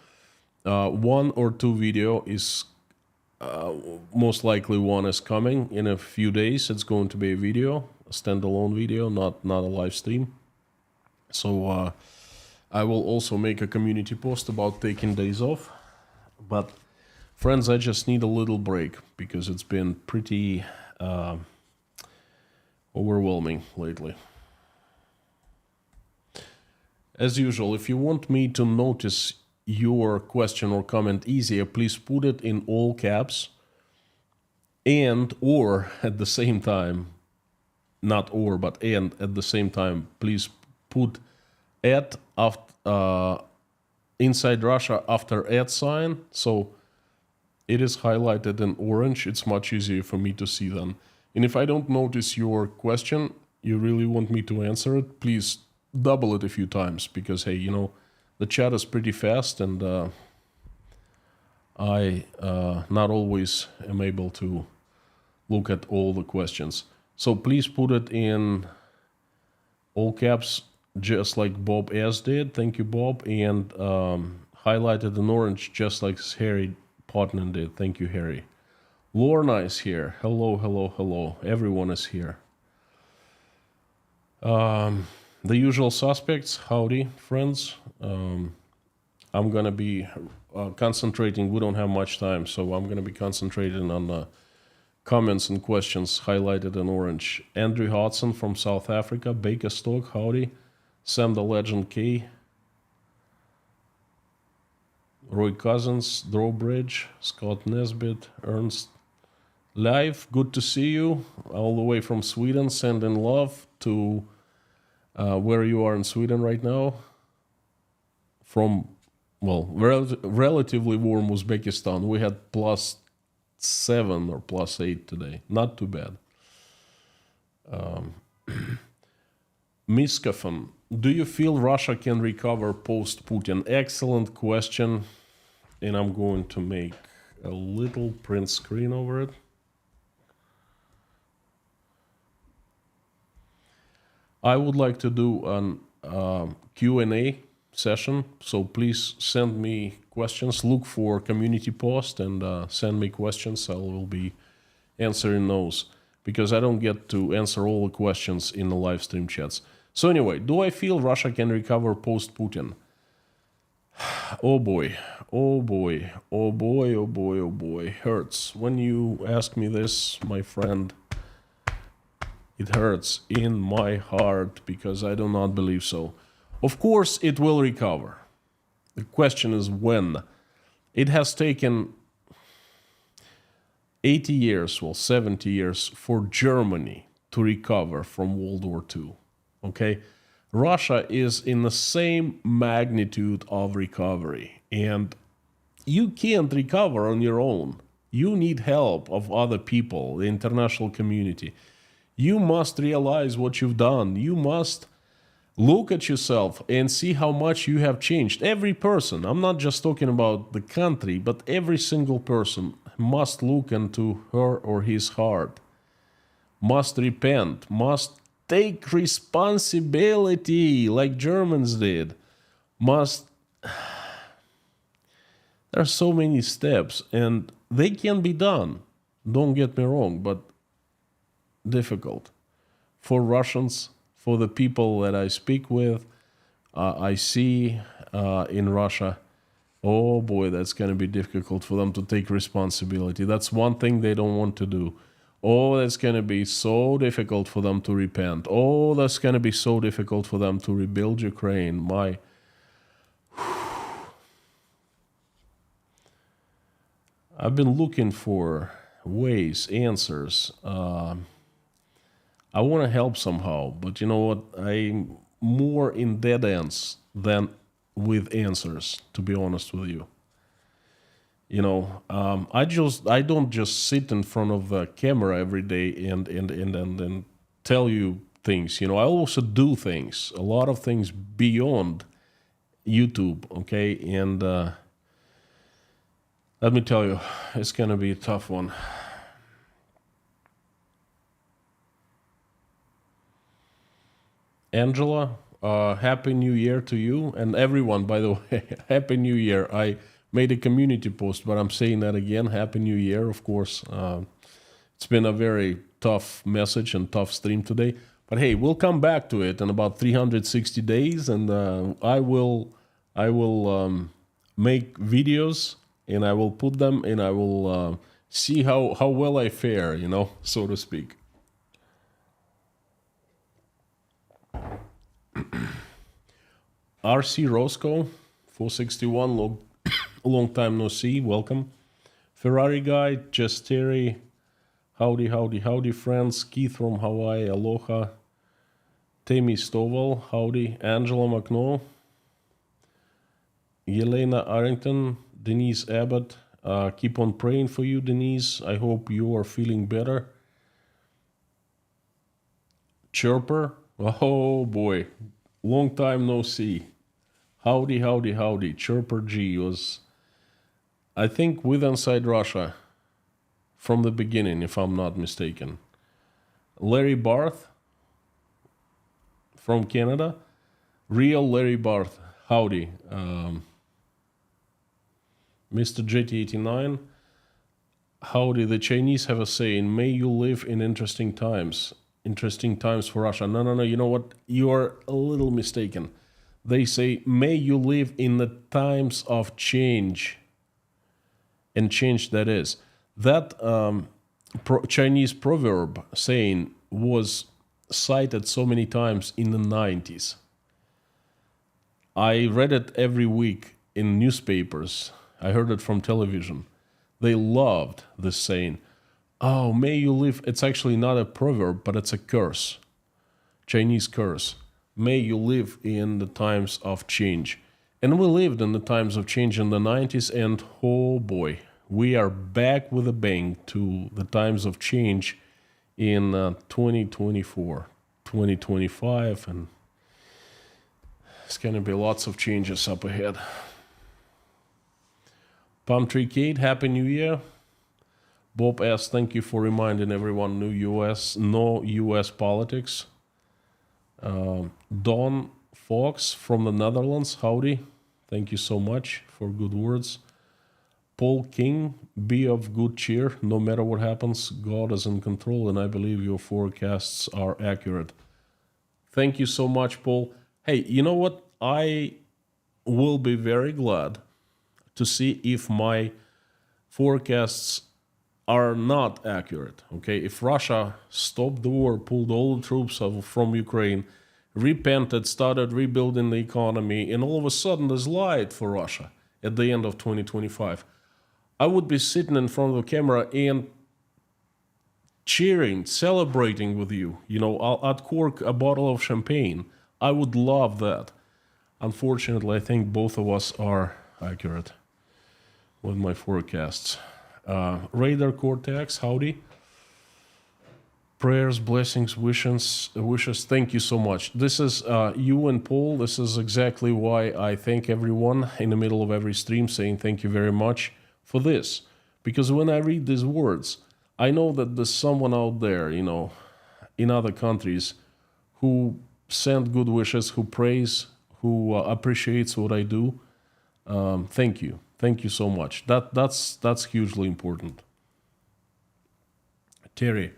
1 or 2 video is most likely one is coming in a few days. It's going to be a video, a standalone video, not a live stream. So I will also make a community post about taking days off. But friends, I just need a little break because it's been pretty overwhelming lately. As usual, if you want me to notice your question or comment easier, please put it in all caps, and or at the same time, not or, but and at the same time, please put at after, Inside Russia after at sign, so it is highlighted in orange. It's much easier for me to see then. And if I don't notice your question, you really want me to answer it, please double it a few times because, hey, the chat is pretty fast and I not always am able to look at all the questions. So please put it in all caps, just like Bob S. did. Thank you, Bob. And highlighted in orange, just like Harry Potman did. Thank you, Harry. Lorna is here. Hello, hello, hello. Everyone is here. The usual suspects. Howdy, friends. I'm going to be concentrating. We don't have much time, so I'm going to be concentrating on the comments and questions highlighted in orange. Andrew Hodson from South Africa. Baker Stock, howdy. Sam the Legend K. Roy Cousins, Drawbridge, Scott Nesbitt, Ernst Live, good to see you. All the way from Sweden, sending love to where you are in Sweden right now. From, well, relatively warm Uzbekistan. We had +7 or +8 today. Not too bad. Miskafan, do you feel Russia can recover post-Putin? Excellent question. And I'm going to make a little print screen over it. I would like to do an Q&A session, so please send me questions. Look for community post and send me questions. I will be answering those because I don't get to answer all the questions in the live stream chats. So anyway, do I feel Russia can recover post-Putin? Oh boy, oh boy, oh boy, oh boy, oh boy. Hurts. When you ask me this, my friend, it hurts in my heart because I do not believe so. Of course, it will recover. The question is when. It has taken 80 years, well, 70 years for Germany to recover from World War II. Okay? Russia is in the same magnitude of recovery, and you can't recover on your own. You need help of other people, the international community. You must realize what you've done. You must look at yourself and see how much you have changed. Every person, I'm not just talking about the country, but every single person must look into her or his heart, must repent, must take responsibility like Germans did, must... There are so many steps and they can be done. Don't get me wrong, but difficult for Russians, for the people that I speak with, I see in Russia. Oh boy, that's going to be difficult for them to take responsibility. That's one thing they don't want to do. Oh, that's going to be so difficult for them to repent. Oh, that's going to be so difficult for them to rebuild Ukraine. I've been looking for ways, answers. I want to help somehow, but you know what? I'm more in dead ends than with answers, to be honest with you. You know, I don't just sit in front of the camera every day and tell you things. You know, I also do things, a lot of things beyond YouTube. Okay, and let me tell you, it's gonna be a tough one. Angela, Happy New Year to you and everyone, by the way. Happy New Year. I made a community post, but I'm saying that again. Happy New Year, of course. It's been a very tough message and tough stream today. But hey, we'll come back to it in about 360 days, and I will make videos, and I will put them, and I will see how well I fare, you know, so to speak. RC Roscoe, 461, long time no see, welcome. Ferrari Guy, Just Terry, howdy, friends. Keith from Hawaii, aloha. Tammy Stovall, howdy. Angela McNall, Yelena Arrington, Denise Abbott. Keep on praying for you, Denise. I hope you are feeling better. Chirper. Oh boy, long time no see. Howdy, howdy, howdy. Chirper G was, I think, with Inside Russia from the beginning, if I'm not mistaken. Larry Barth from Canada. Real Larry Barth. Howdy. Mr. JT89. Howdy. The Chinese have a saying, may you live in interesting times. Interesting times for Russia. No. You know what? You are a little mistaken. They say, may you live in the times of change. And change that is. That Chinese proverb saying was cited so many times in the 90s. I read it every week in newspapers. I heard it from television. They loved this saying. Oh, may you live. It's actually not a proverb, but it's a curse. Chinese curse. May you live in the times of change. And we lived in the times of change in the 90s, and oh boy, we are back with a bang to the times of change in 2024, 2025, and it's going to be lots of changes up ahead. Palm Tree Kate, Happy New Year. Bob S., thank you for reminding everyone no U.S. politics. Don Fox from the Netherlands, howdy. Thank you so much for good words. Paul King, be of good cheer. No matter what happens, God is in control, and I believe your forecasts are accurate. Thank you so much, Paul. Hey, you know what? I will be very glad to see if my forecasts are not accurate. Okay, if Russia stopped the war, pulled all the troops from Ukraine, repented, started rebuilding the economy, and all of a sudden there's light for Russia at the end of 2025, I would be sitting in front of the camera and cheering, celebrating with you. You know, I'd cork a bottle of champagne. I would love that. Unfortunately, I think both of us are accurate with my forecasts. Radar Cortex, howdy. Prayers, blessings, wishes. Thank you so much. This is you and Paul. This is exactly why I thank everyone in the middle of every stream, saying thank you very much for this. Because when I read these words, I know that there's someone out there, you know, in other countries who send good wishes, who praise, who appreciates what I do. Thank you. Thank you so much. That's hugely important. Terry,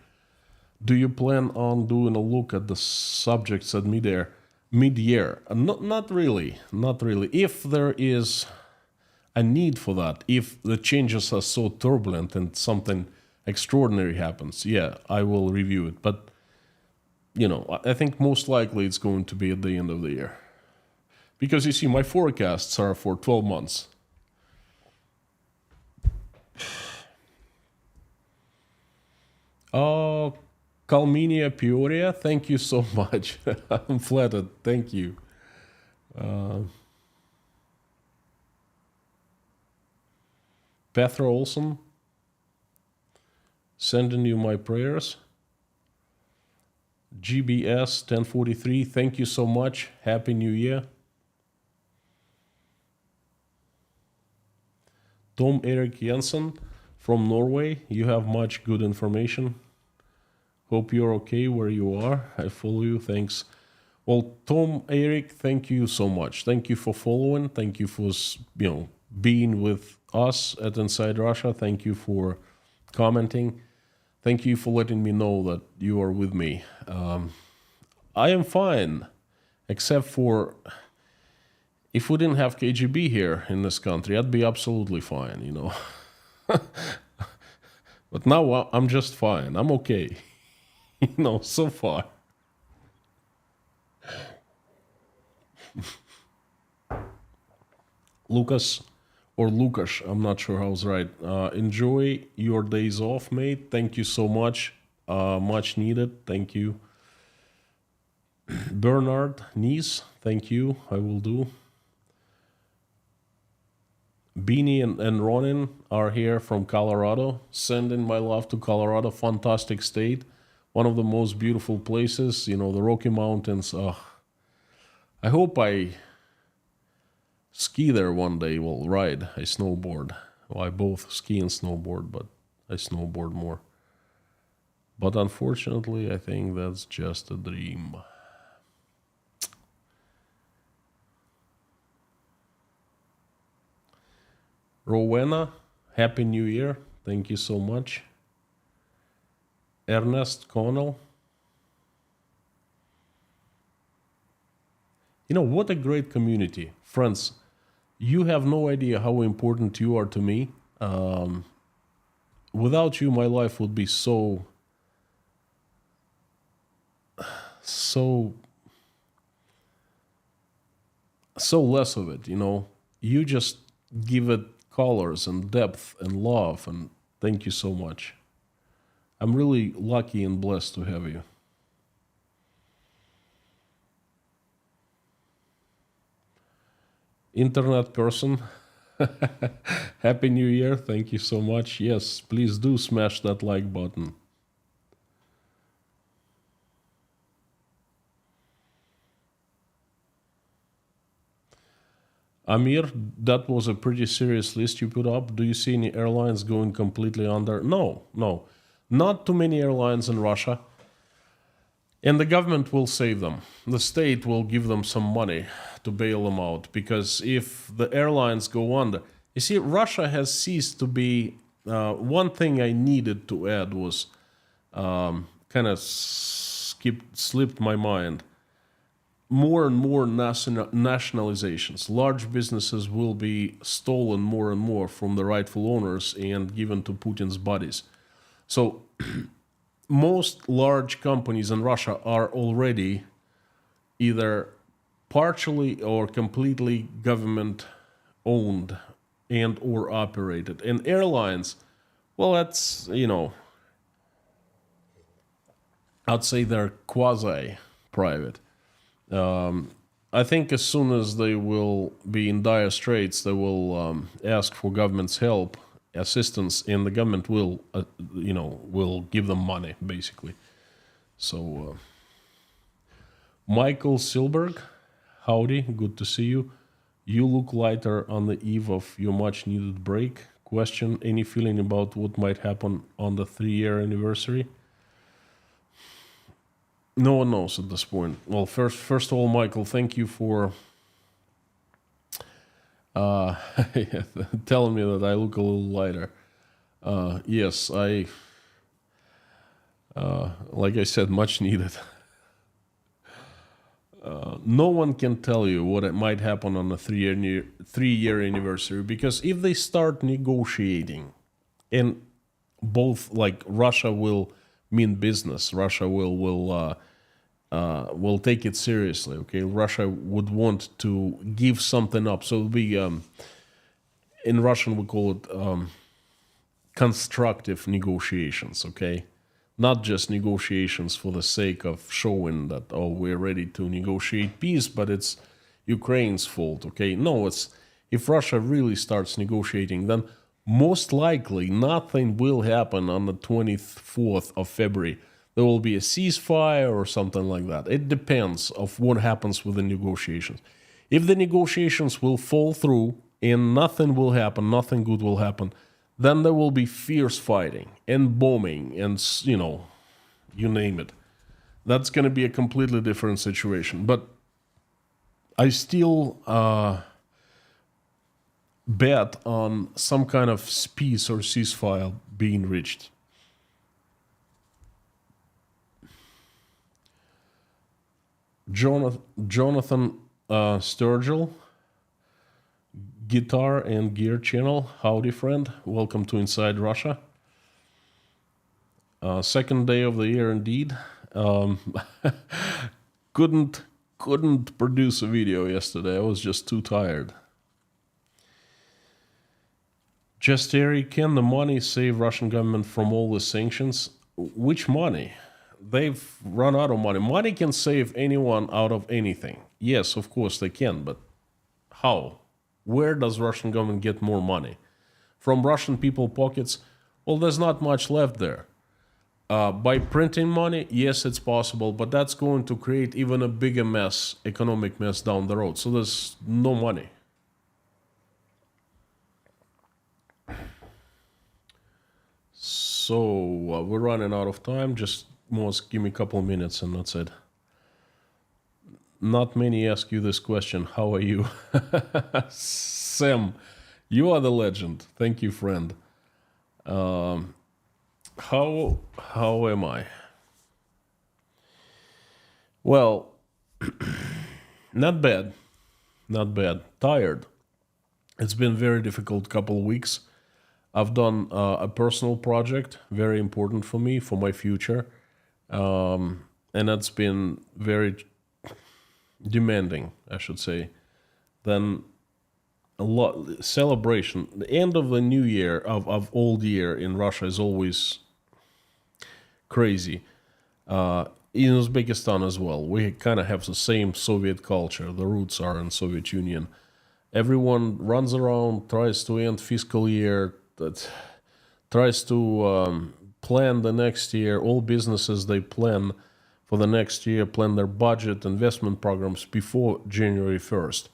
do you plan on doing a look at the subjects at mid-year? Not really. If there is a need for that, if the changes are so turbulent and something extraordinary happens, yeah, I will review it. But, you know, I think most likely it's going to be at the end of the year. Because, you see, my forecasts are for 12 months. Calminia Peoria, thank you so much. I'm flattered. Thank you. Petra Olson, sending you my prayers. GBS 1043, thank you so much. Happy New Year. Tom Erik Jensen from Norway, you have much good information. Hope you're okay where you are. I follow you, thanks. Well, Tom Erik, thank you so much. Thank you for following. Thank you for, you know, being with us at Inside Russia. Thank you for commenting. Thank you for letting me know that you are with me. I am fine, except for if we didn't have KGB here in this country, I'd be absolutely fine, you know. But now I'm just fine. I'm okay. You know, so far. Lucas, or Lukas, I'm not sure how's right. Enjoy your days off, mate. Thank you so much. Much needed. Thank you. Bernard Nice, thank you. I will do. Beanie and Ronin are here from Colorado. Sending my love to Colorado. Fantastic state. one of the most beautiful places, the Rocky Mountains. I hope I ski there one day, well, ride, I snowboard. Well, I both ski and snowboard, but I snowboard more. But unfortunately, I think that's just a dream. Rowena, Happy New Year. Thank you so much. Ernest Connell. What a great community. Friends, you have no idea how important you are to me. Without you, my life would be so less of it. You just give it colors and depth and love, and thank you so much. I'm really lucky and blessed to have you. Internet person, Happy New Year. Thank you so much. Yes, please do smash that like button. Amir, that was a pretty serious list you put up. Do you see any airlines going completely under? No. Not too many airlines in Russia. And the government will save them. The state will give them some money to bail them out. Because if the airlines go under... You see, Russia has ceased to be... one thing I needed to add was... kind of slipped my mind. More and more nationalizations. Large businesses will be stolen more and more from the rightful owners and given to Putin's buddies. So most large companies in Russia are already either partially or completely government owned and or operated. And airlines, well, that's, I'd say they're quasi-private. I think as soon as they will be in dire straits, they will ask for government's help, assistance, and the government will, will give them money, basically. So, Michael Silberg, howdy, good to see you. You look lighter on the eve of your much-needed break. Question, any feeling about what might happen on the 3-year anniversary? No one knows at this point. Well, first of all, Michael, thank you for telling me that I look a little lighter. Yes, like I said, much needed. No one can tell you what it might happen on the 3-year anniversary, because if they start negotiating, and both, like, Russia will mean business, Russia will take it seriously. Okay, Russia would want to give something up, so it'll be in Russian we call it constructive negotiations. Okay, not just negotiations for the sake of showing that, oh, we're ready to negotiate peace, but it's Ukraine's fault. Okay, no, it's if Russia really starts negotiating, then most likely nothing will happen on the 24th of February. There will be a ceasefire or something like that. It depends of what happens with the negotiations. If the negotiations will fall through and nothing will happen, nothing good will happen, then there will be fierce fighting and bombing and, you name it. That's going to be a completely different situation. But I still bet on some kind of peace or ceasefire being reached. Jonathan Sturgill, Guitar and Gear Channel, howdy friend, welcome to Inside Russia. Second day of the year indeed. Couldn't produce a video yesterday, I was just too tired. Jesteri, can the money save Russian government from all the sanctions? Which money? They've run out of money. Money can save anyone out of anything. Yes, of course they can, but how? Where does Russian government get more money? From Russian people pockets? Well, there's not much left there. By printing money, yes, it's possible, but that's going to create even a bigger mess, economic mess down the road. So there's no money. So we're running out of time. Just most give me a couple of minutes and that's it. Not many ask you this question. How are you? Sam, you are the legend. Thank you, friend. How am I? Well, not bad. Not bad. Tired. It's been very difficult couple of weeks. I've done a personal project, very important for me, for my future. And that's been very demanding, I should say. Then a lot celebration. The end of the new year, of old year in Russia is always crazy. In Uzbekistan as well. We kind of have the same Soviet culture. The roots are in Soviet Union. Everyone runs around, tries to end fiscal year, that tries to plan the next year. All businesses, they plan for the next year, plan their budget, investment programs before January 1st.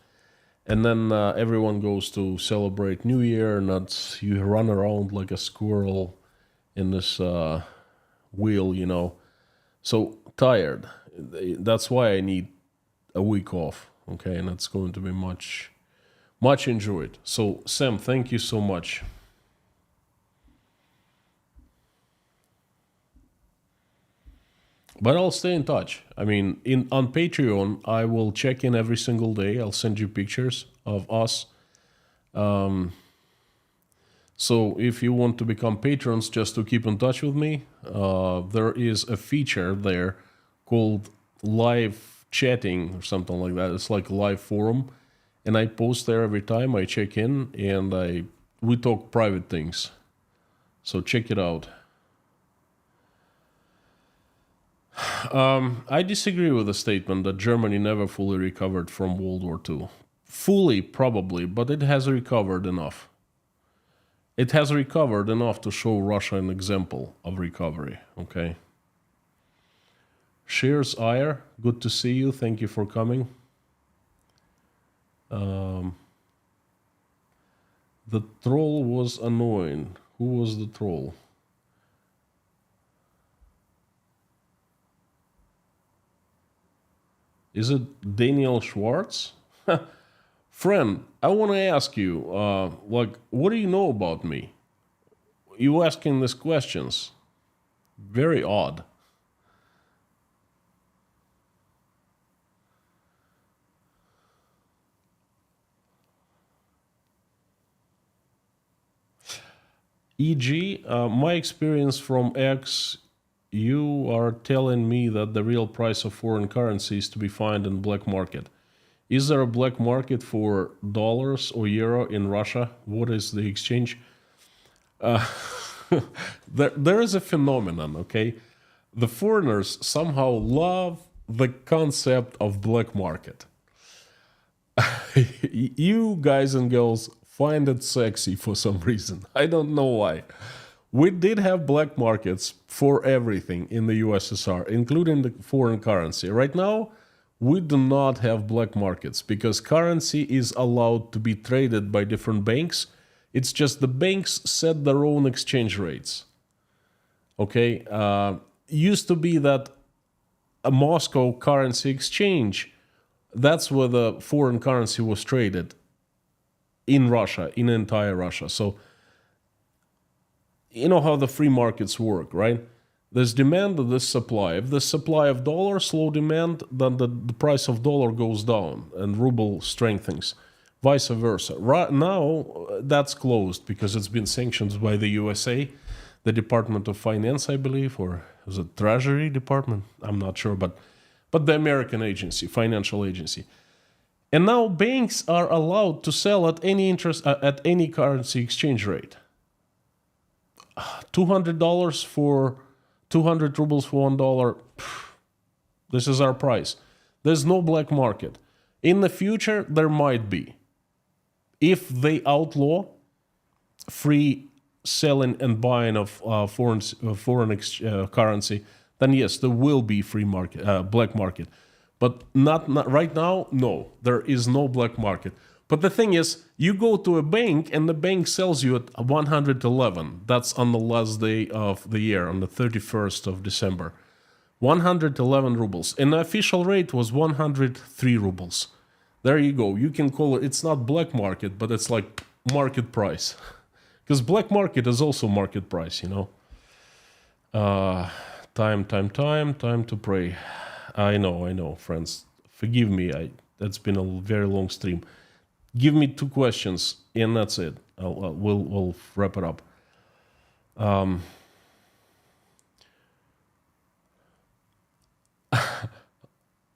And then everyone goes to celebrate New Year, and that's, you run around like a squirrel in this wheel, you know. So tired. That's why I need a week off, okay? And it's going to be much enjoyed. So Sam, thank you so much. But I'll stay in touch. I mean, on Patreon, I will check in every single day. I'll send you pictures of us. So if you want to become patrons just to keep in touch with me, there is a feature there called live chatting or something like that. It's like a live forum, and I post there every time I check in, and we talk private things. So check it out. I disagree with the statement that Germany never fully recovered from World War II. Fully, probably, but it has recovered enough. It has recovered enough to show Russia an example of recovery, okay? Shears Ayer, good to see you. Thank you for coming. The troll was annoying. Who was the troll? Is it Daniel Schwartz? Friend, I want to ask you, what do you know about me? You asking these questions? Very odd. E.g., my experience from X, you are telling me that the real price of foreign currency is to be found in black market. Is there a black market for dollars or euro in Russia? What is the exchange? There is a phenomenon, okay? The foreigners somehow love the concept of black market. You guys and girls find it sexy for some reason. I don't know why. We did have black markets for everything in the USSR, including the foreign currency. Right now, we do not have black markets because currency is allowed to be traded by different banks. It's just the banks set their own exchange rates. Okay? Used to be that a Moscow currency exchange, that's where the foreign currency was traded in Russia, in entire Russia. So, you know how the free markets work, right? There's demand and there's supply. If the supply of dollars, low demand, then the price of dollar goes down and ruble strengthens. Vice versa. Right now, that's closed because it's been sanctioned by the USA, the Department of Finance, I believe, or is it Treasury Department? I'm not sure, but the American agency, financial agency. And now banks are allowed to sell at any interest at any currency exchange rate. $200 for 200 rubles for $1. This is our price. There's no black market. In the future, there might be. If they outlaw free selling and buying of foreign currency, then yes, there will be free market, black market. But not right now. No, there is no black market. But the thing is, you go to a bank and the bank sells you at 111. That's on the last day of the year, on the 31st of December. 111 rubles. And the official rate was 103 rubles. There you go. You can call it, it's not black market, but it's like market price. Because black market is also market price, you know. Time to pray. I know, friends. Forgive me. That's been a very long stream. Give me 2 questions, and that's it. We'll wrap it up.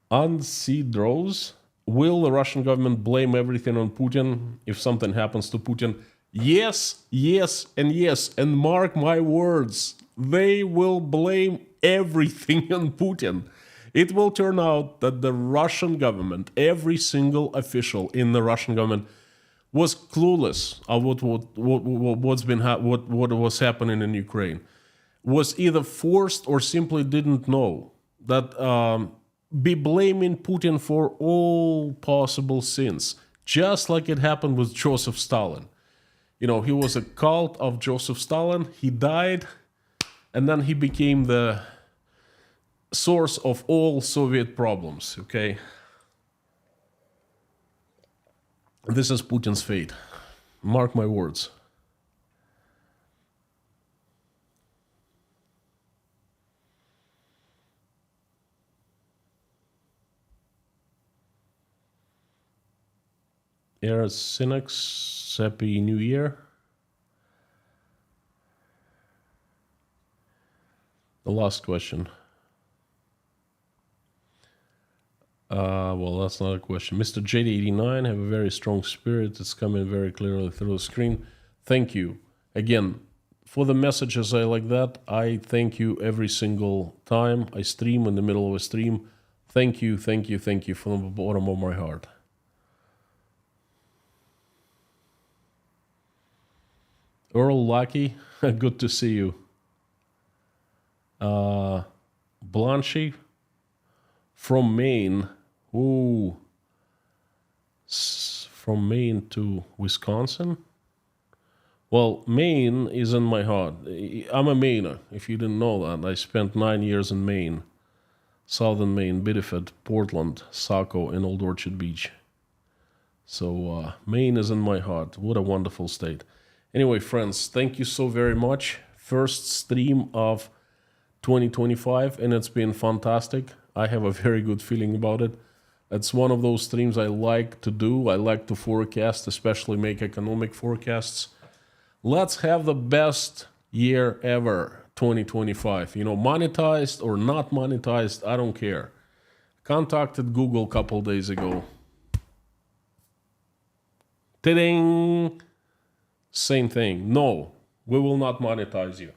Ansidros, will the Russian government blame everything on Putin if something happens to Putin? Yes, and mark my words, they will blame everything on Putin. It will turn out that the Russian government, every single official in the Russian government, was clueless of what was happening in Ukraine, was either forced or simply didn't know that. Be blaming Putin for all possible sins, just like it happened with Joseph Stalin. You know, he was a cult of Joseph Stalin. He died, and then he became the source of all Soviet problems, okay? This is Putin's fate. Mark my words. Era Synax, happy new year. The last question. Well, that's not a question. Mr. JD89, have a very strong spirit. It's coming very clearly through the screen. Thank you. Again, for the messages I like that, I thank you every single time I stream, in the middle of a stream. Thank you from the bottom of my heart. Earl Lucky, good to see you. Blanchy from Maine. Ooh. From Maine to Wisconsin? Well, Maine is in my heart. I'm a Mainer, if you didn't know that. I spent 9 years in Maine. Southern Maine, Biddeford, Portland, Saco, and Old Orchard Beach. So Maine is in my heart. What a wonderful state. Anyway, friends, thank you so very much. First stream of 2025, and it's been fantastic. I have a very good feeling about it. It's one of those streams I like to do. I like to forecast, especially make economic forecasts. Let's have the best year ever, 2025. You know, monetized or not monetized, I don't care. Contacted Google a couple days ago. Ta-ding! Same thing. No, we will not monetize you.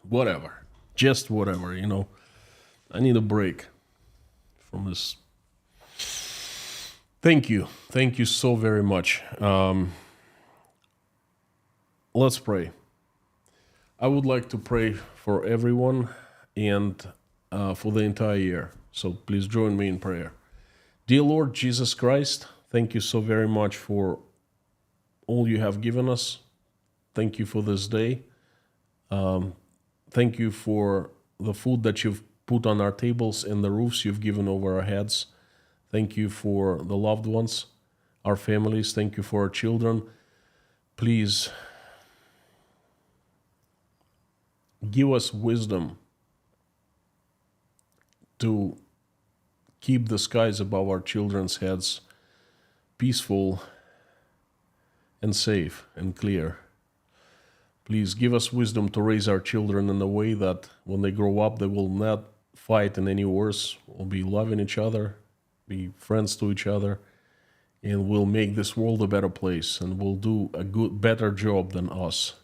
Whatever. Just whatever, you know. I need a break from this. Thank you. Thank you so very much. Let's pray. I would like to pray for everyone and for the entire year. So please join me in prayer. Dear Lord Jesus Christ, thank you so very much for all you have given us. Thank you for this day. Thank you for the food that you've put on our tables and the roofs you've given over our heads. Thank you for the loved ones, our families. Thank you for our children. Please give us wisdom to keep the skies above our children's heads peaceful and safe and clear. Please give us wisdom to raise our children in a way that when they grow up, they will not fight in any wars, will be loving each other, be friends to each other, and will make this world a better place and will do a better job than us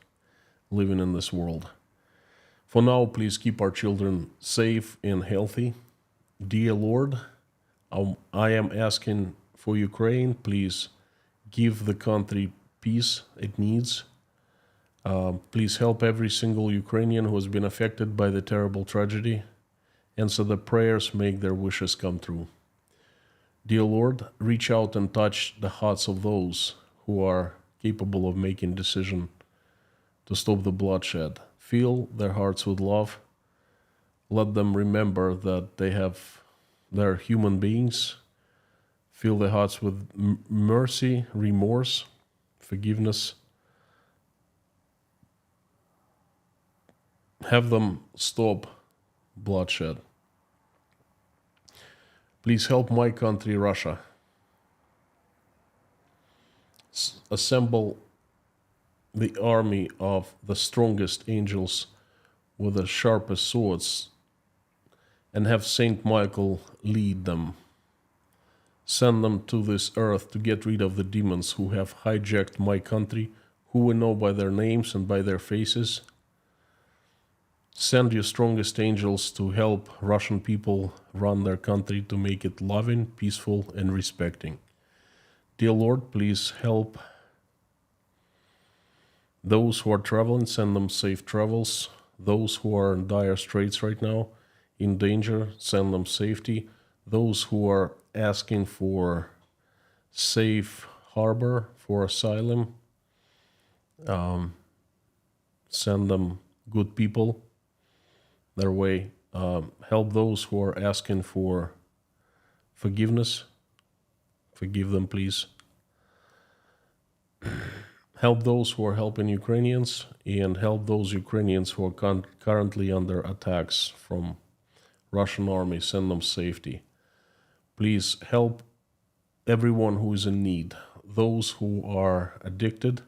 living in this world. For now, please keep our children safe and healthy. Dear Lord, I am asking for Ukraine. Please give the country peace it needs. Please help every single Ukrainian who has been affected by the terrible tragedy. Answer the prayers, make their wishes come true. Dear Lord, reach out and touch the hearts of those who are capable of making decision to stop the bloodshed. Fill their hearts with love. Let them remember that they're human beings. Fill their hearts with mercy, remorse, forgiveness. Have them stop bloodshed. Please help my country, Russia. Assemble the army of the strongest angels with the sharpest swords, and have Saint Michael lead them. Send them to this earth to get rid of the demons who have hijacked my country, who we know by their names and by their faces. Send your strongest angels to help Russian people run their country, to make it loving, peaceful, and respecting. Dear Lord, please help those who are traveling, send them safe travels. Those who are in dire straits right now, in danger, send them safety. Those who are asking for safe harbor, for asylum, send them good people their way. Help those who are asking for forgiveness. Forgive them, please. Help those who are helping Ukrainians, and help those Ukrainians who are currently under attacks from Russian army. Send them safety. Please help everyone who is in need. Those who are addicted,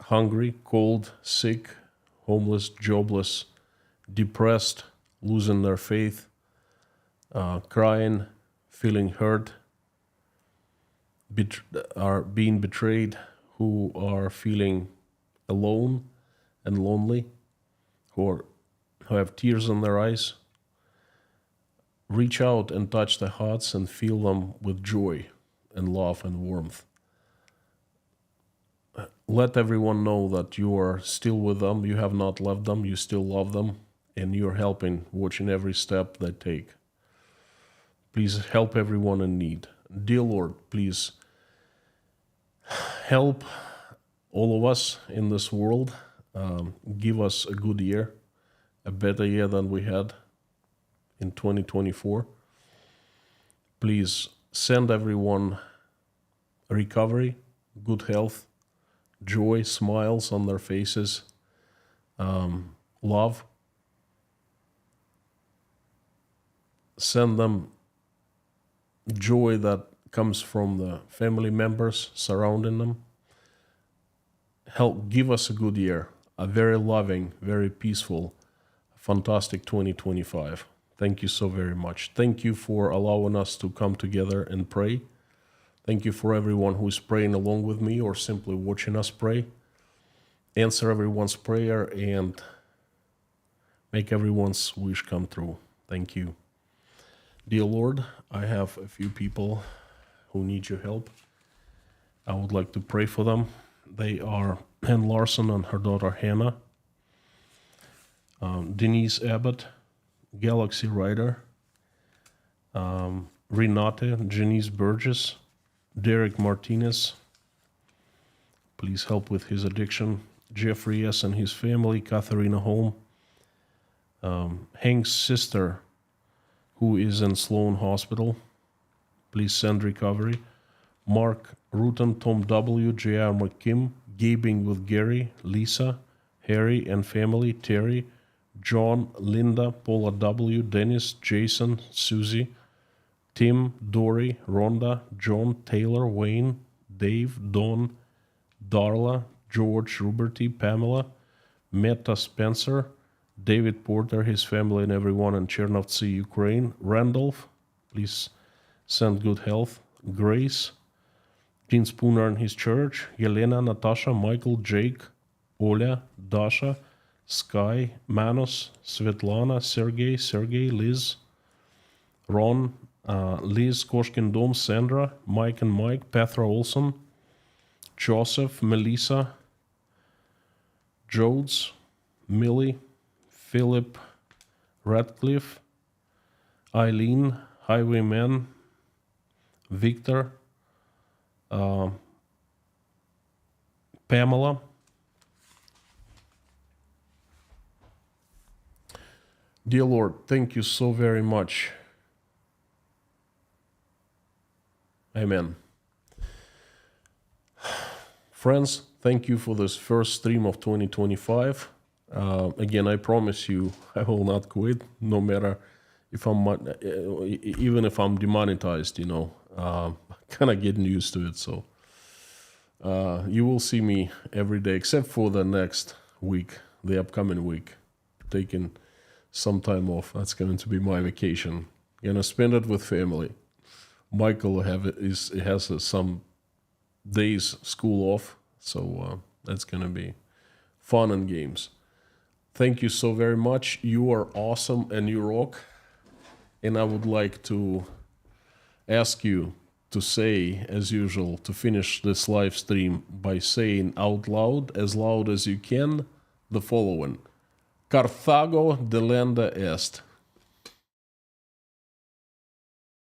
hungry, cold, sick, homeless, jobless, depressed, losing their faith, crying, feeling hurt, are being betrayed, who are feeling alone and lonely, who have tears in their eyes. Reach out and touch their hearts and fill them with joy and love and warmth. Let everyone know that you are still with them, you have not left them, you still love them, and you're helping, watching every step they take. Please help everyone in need. Dear Lord, please help all of us in this world. Give us a good year, a better year than we had in 2024. Please send everyone recovery, good health, joy, smiles on their faces, love. Send them joy that comes from the family members surrounding them. Help give us a good year, a very loving, very peaceful, fantastic 2025. Thank you so very much. Thank you for allowing us to come together and pray. Thank you for everyone who is praying along with me or simply watching us pray. Answer everyone's prayer and make everyone's wish come true. Thank you. Dear Lord, I have a few people who need your help. I would like to pray for them. They are Ann Larson and her daughter Hannah, Denise Abbott, Galaxy Rider, Renate, Janice Burgess, Derek Martinez. Please help with his addiction. Jeffrey S. and his family, Katharina Holm, Hank's sister, who is in Sloan Hospital. Please send recovery. Mark Rutan, Tom W., J.R. McKim, Gabing with Gary, Lisa, Harry and family, Terry, John, Linda, Paula W., Dennis, Jason, Susie, Tim, Dory, Rhonda, John, Taylor, Wayne, Dave, Don, Darla, George, Ruberty, Pamela, Meta Spencer, David Porter, his family and everyone in Chernovtsi, Ukraine, Randolph, please send good health, Grace, Gene Spooner and his church, Yelena, Natasha, Michael, Jake, Oля, Dasha, Sky, Manos, Svetlana, Sergey, Liz, Ron, Liz Koshkin-Dom, Sandra, Mike and Mike, Petra Olson, Joseph, Melissa, Jodes, Millie, Philip, Radcliffe, Eileen, Highwayman, Victor, Pamela, dear Lord, thank you so very much. Amen. Friends, thank you for this first stream of 2025. Again, I promise you, I will not quit, no matter if even if I'm demonetized, kind of getting used to it. So you will see me every day, except for the next week, the upcoming week, taking some time off. That's going to be my vacation. Gonna spend it with family. Michael has some days school off, so that's gonna be fun and games. Thank you so very much. You are awesome and you rock. And I would like to ask you to say, as usual, to finish this live stream by saying out loud as you can, the following: Carthago delenda est.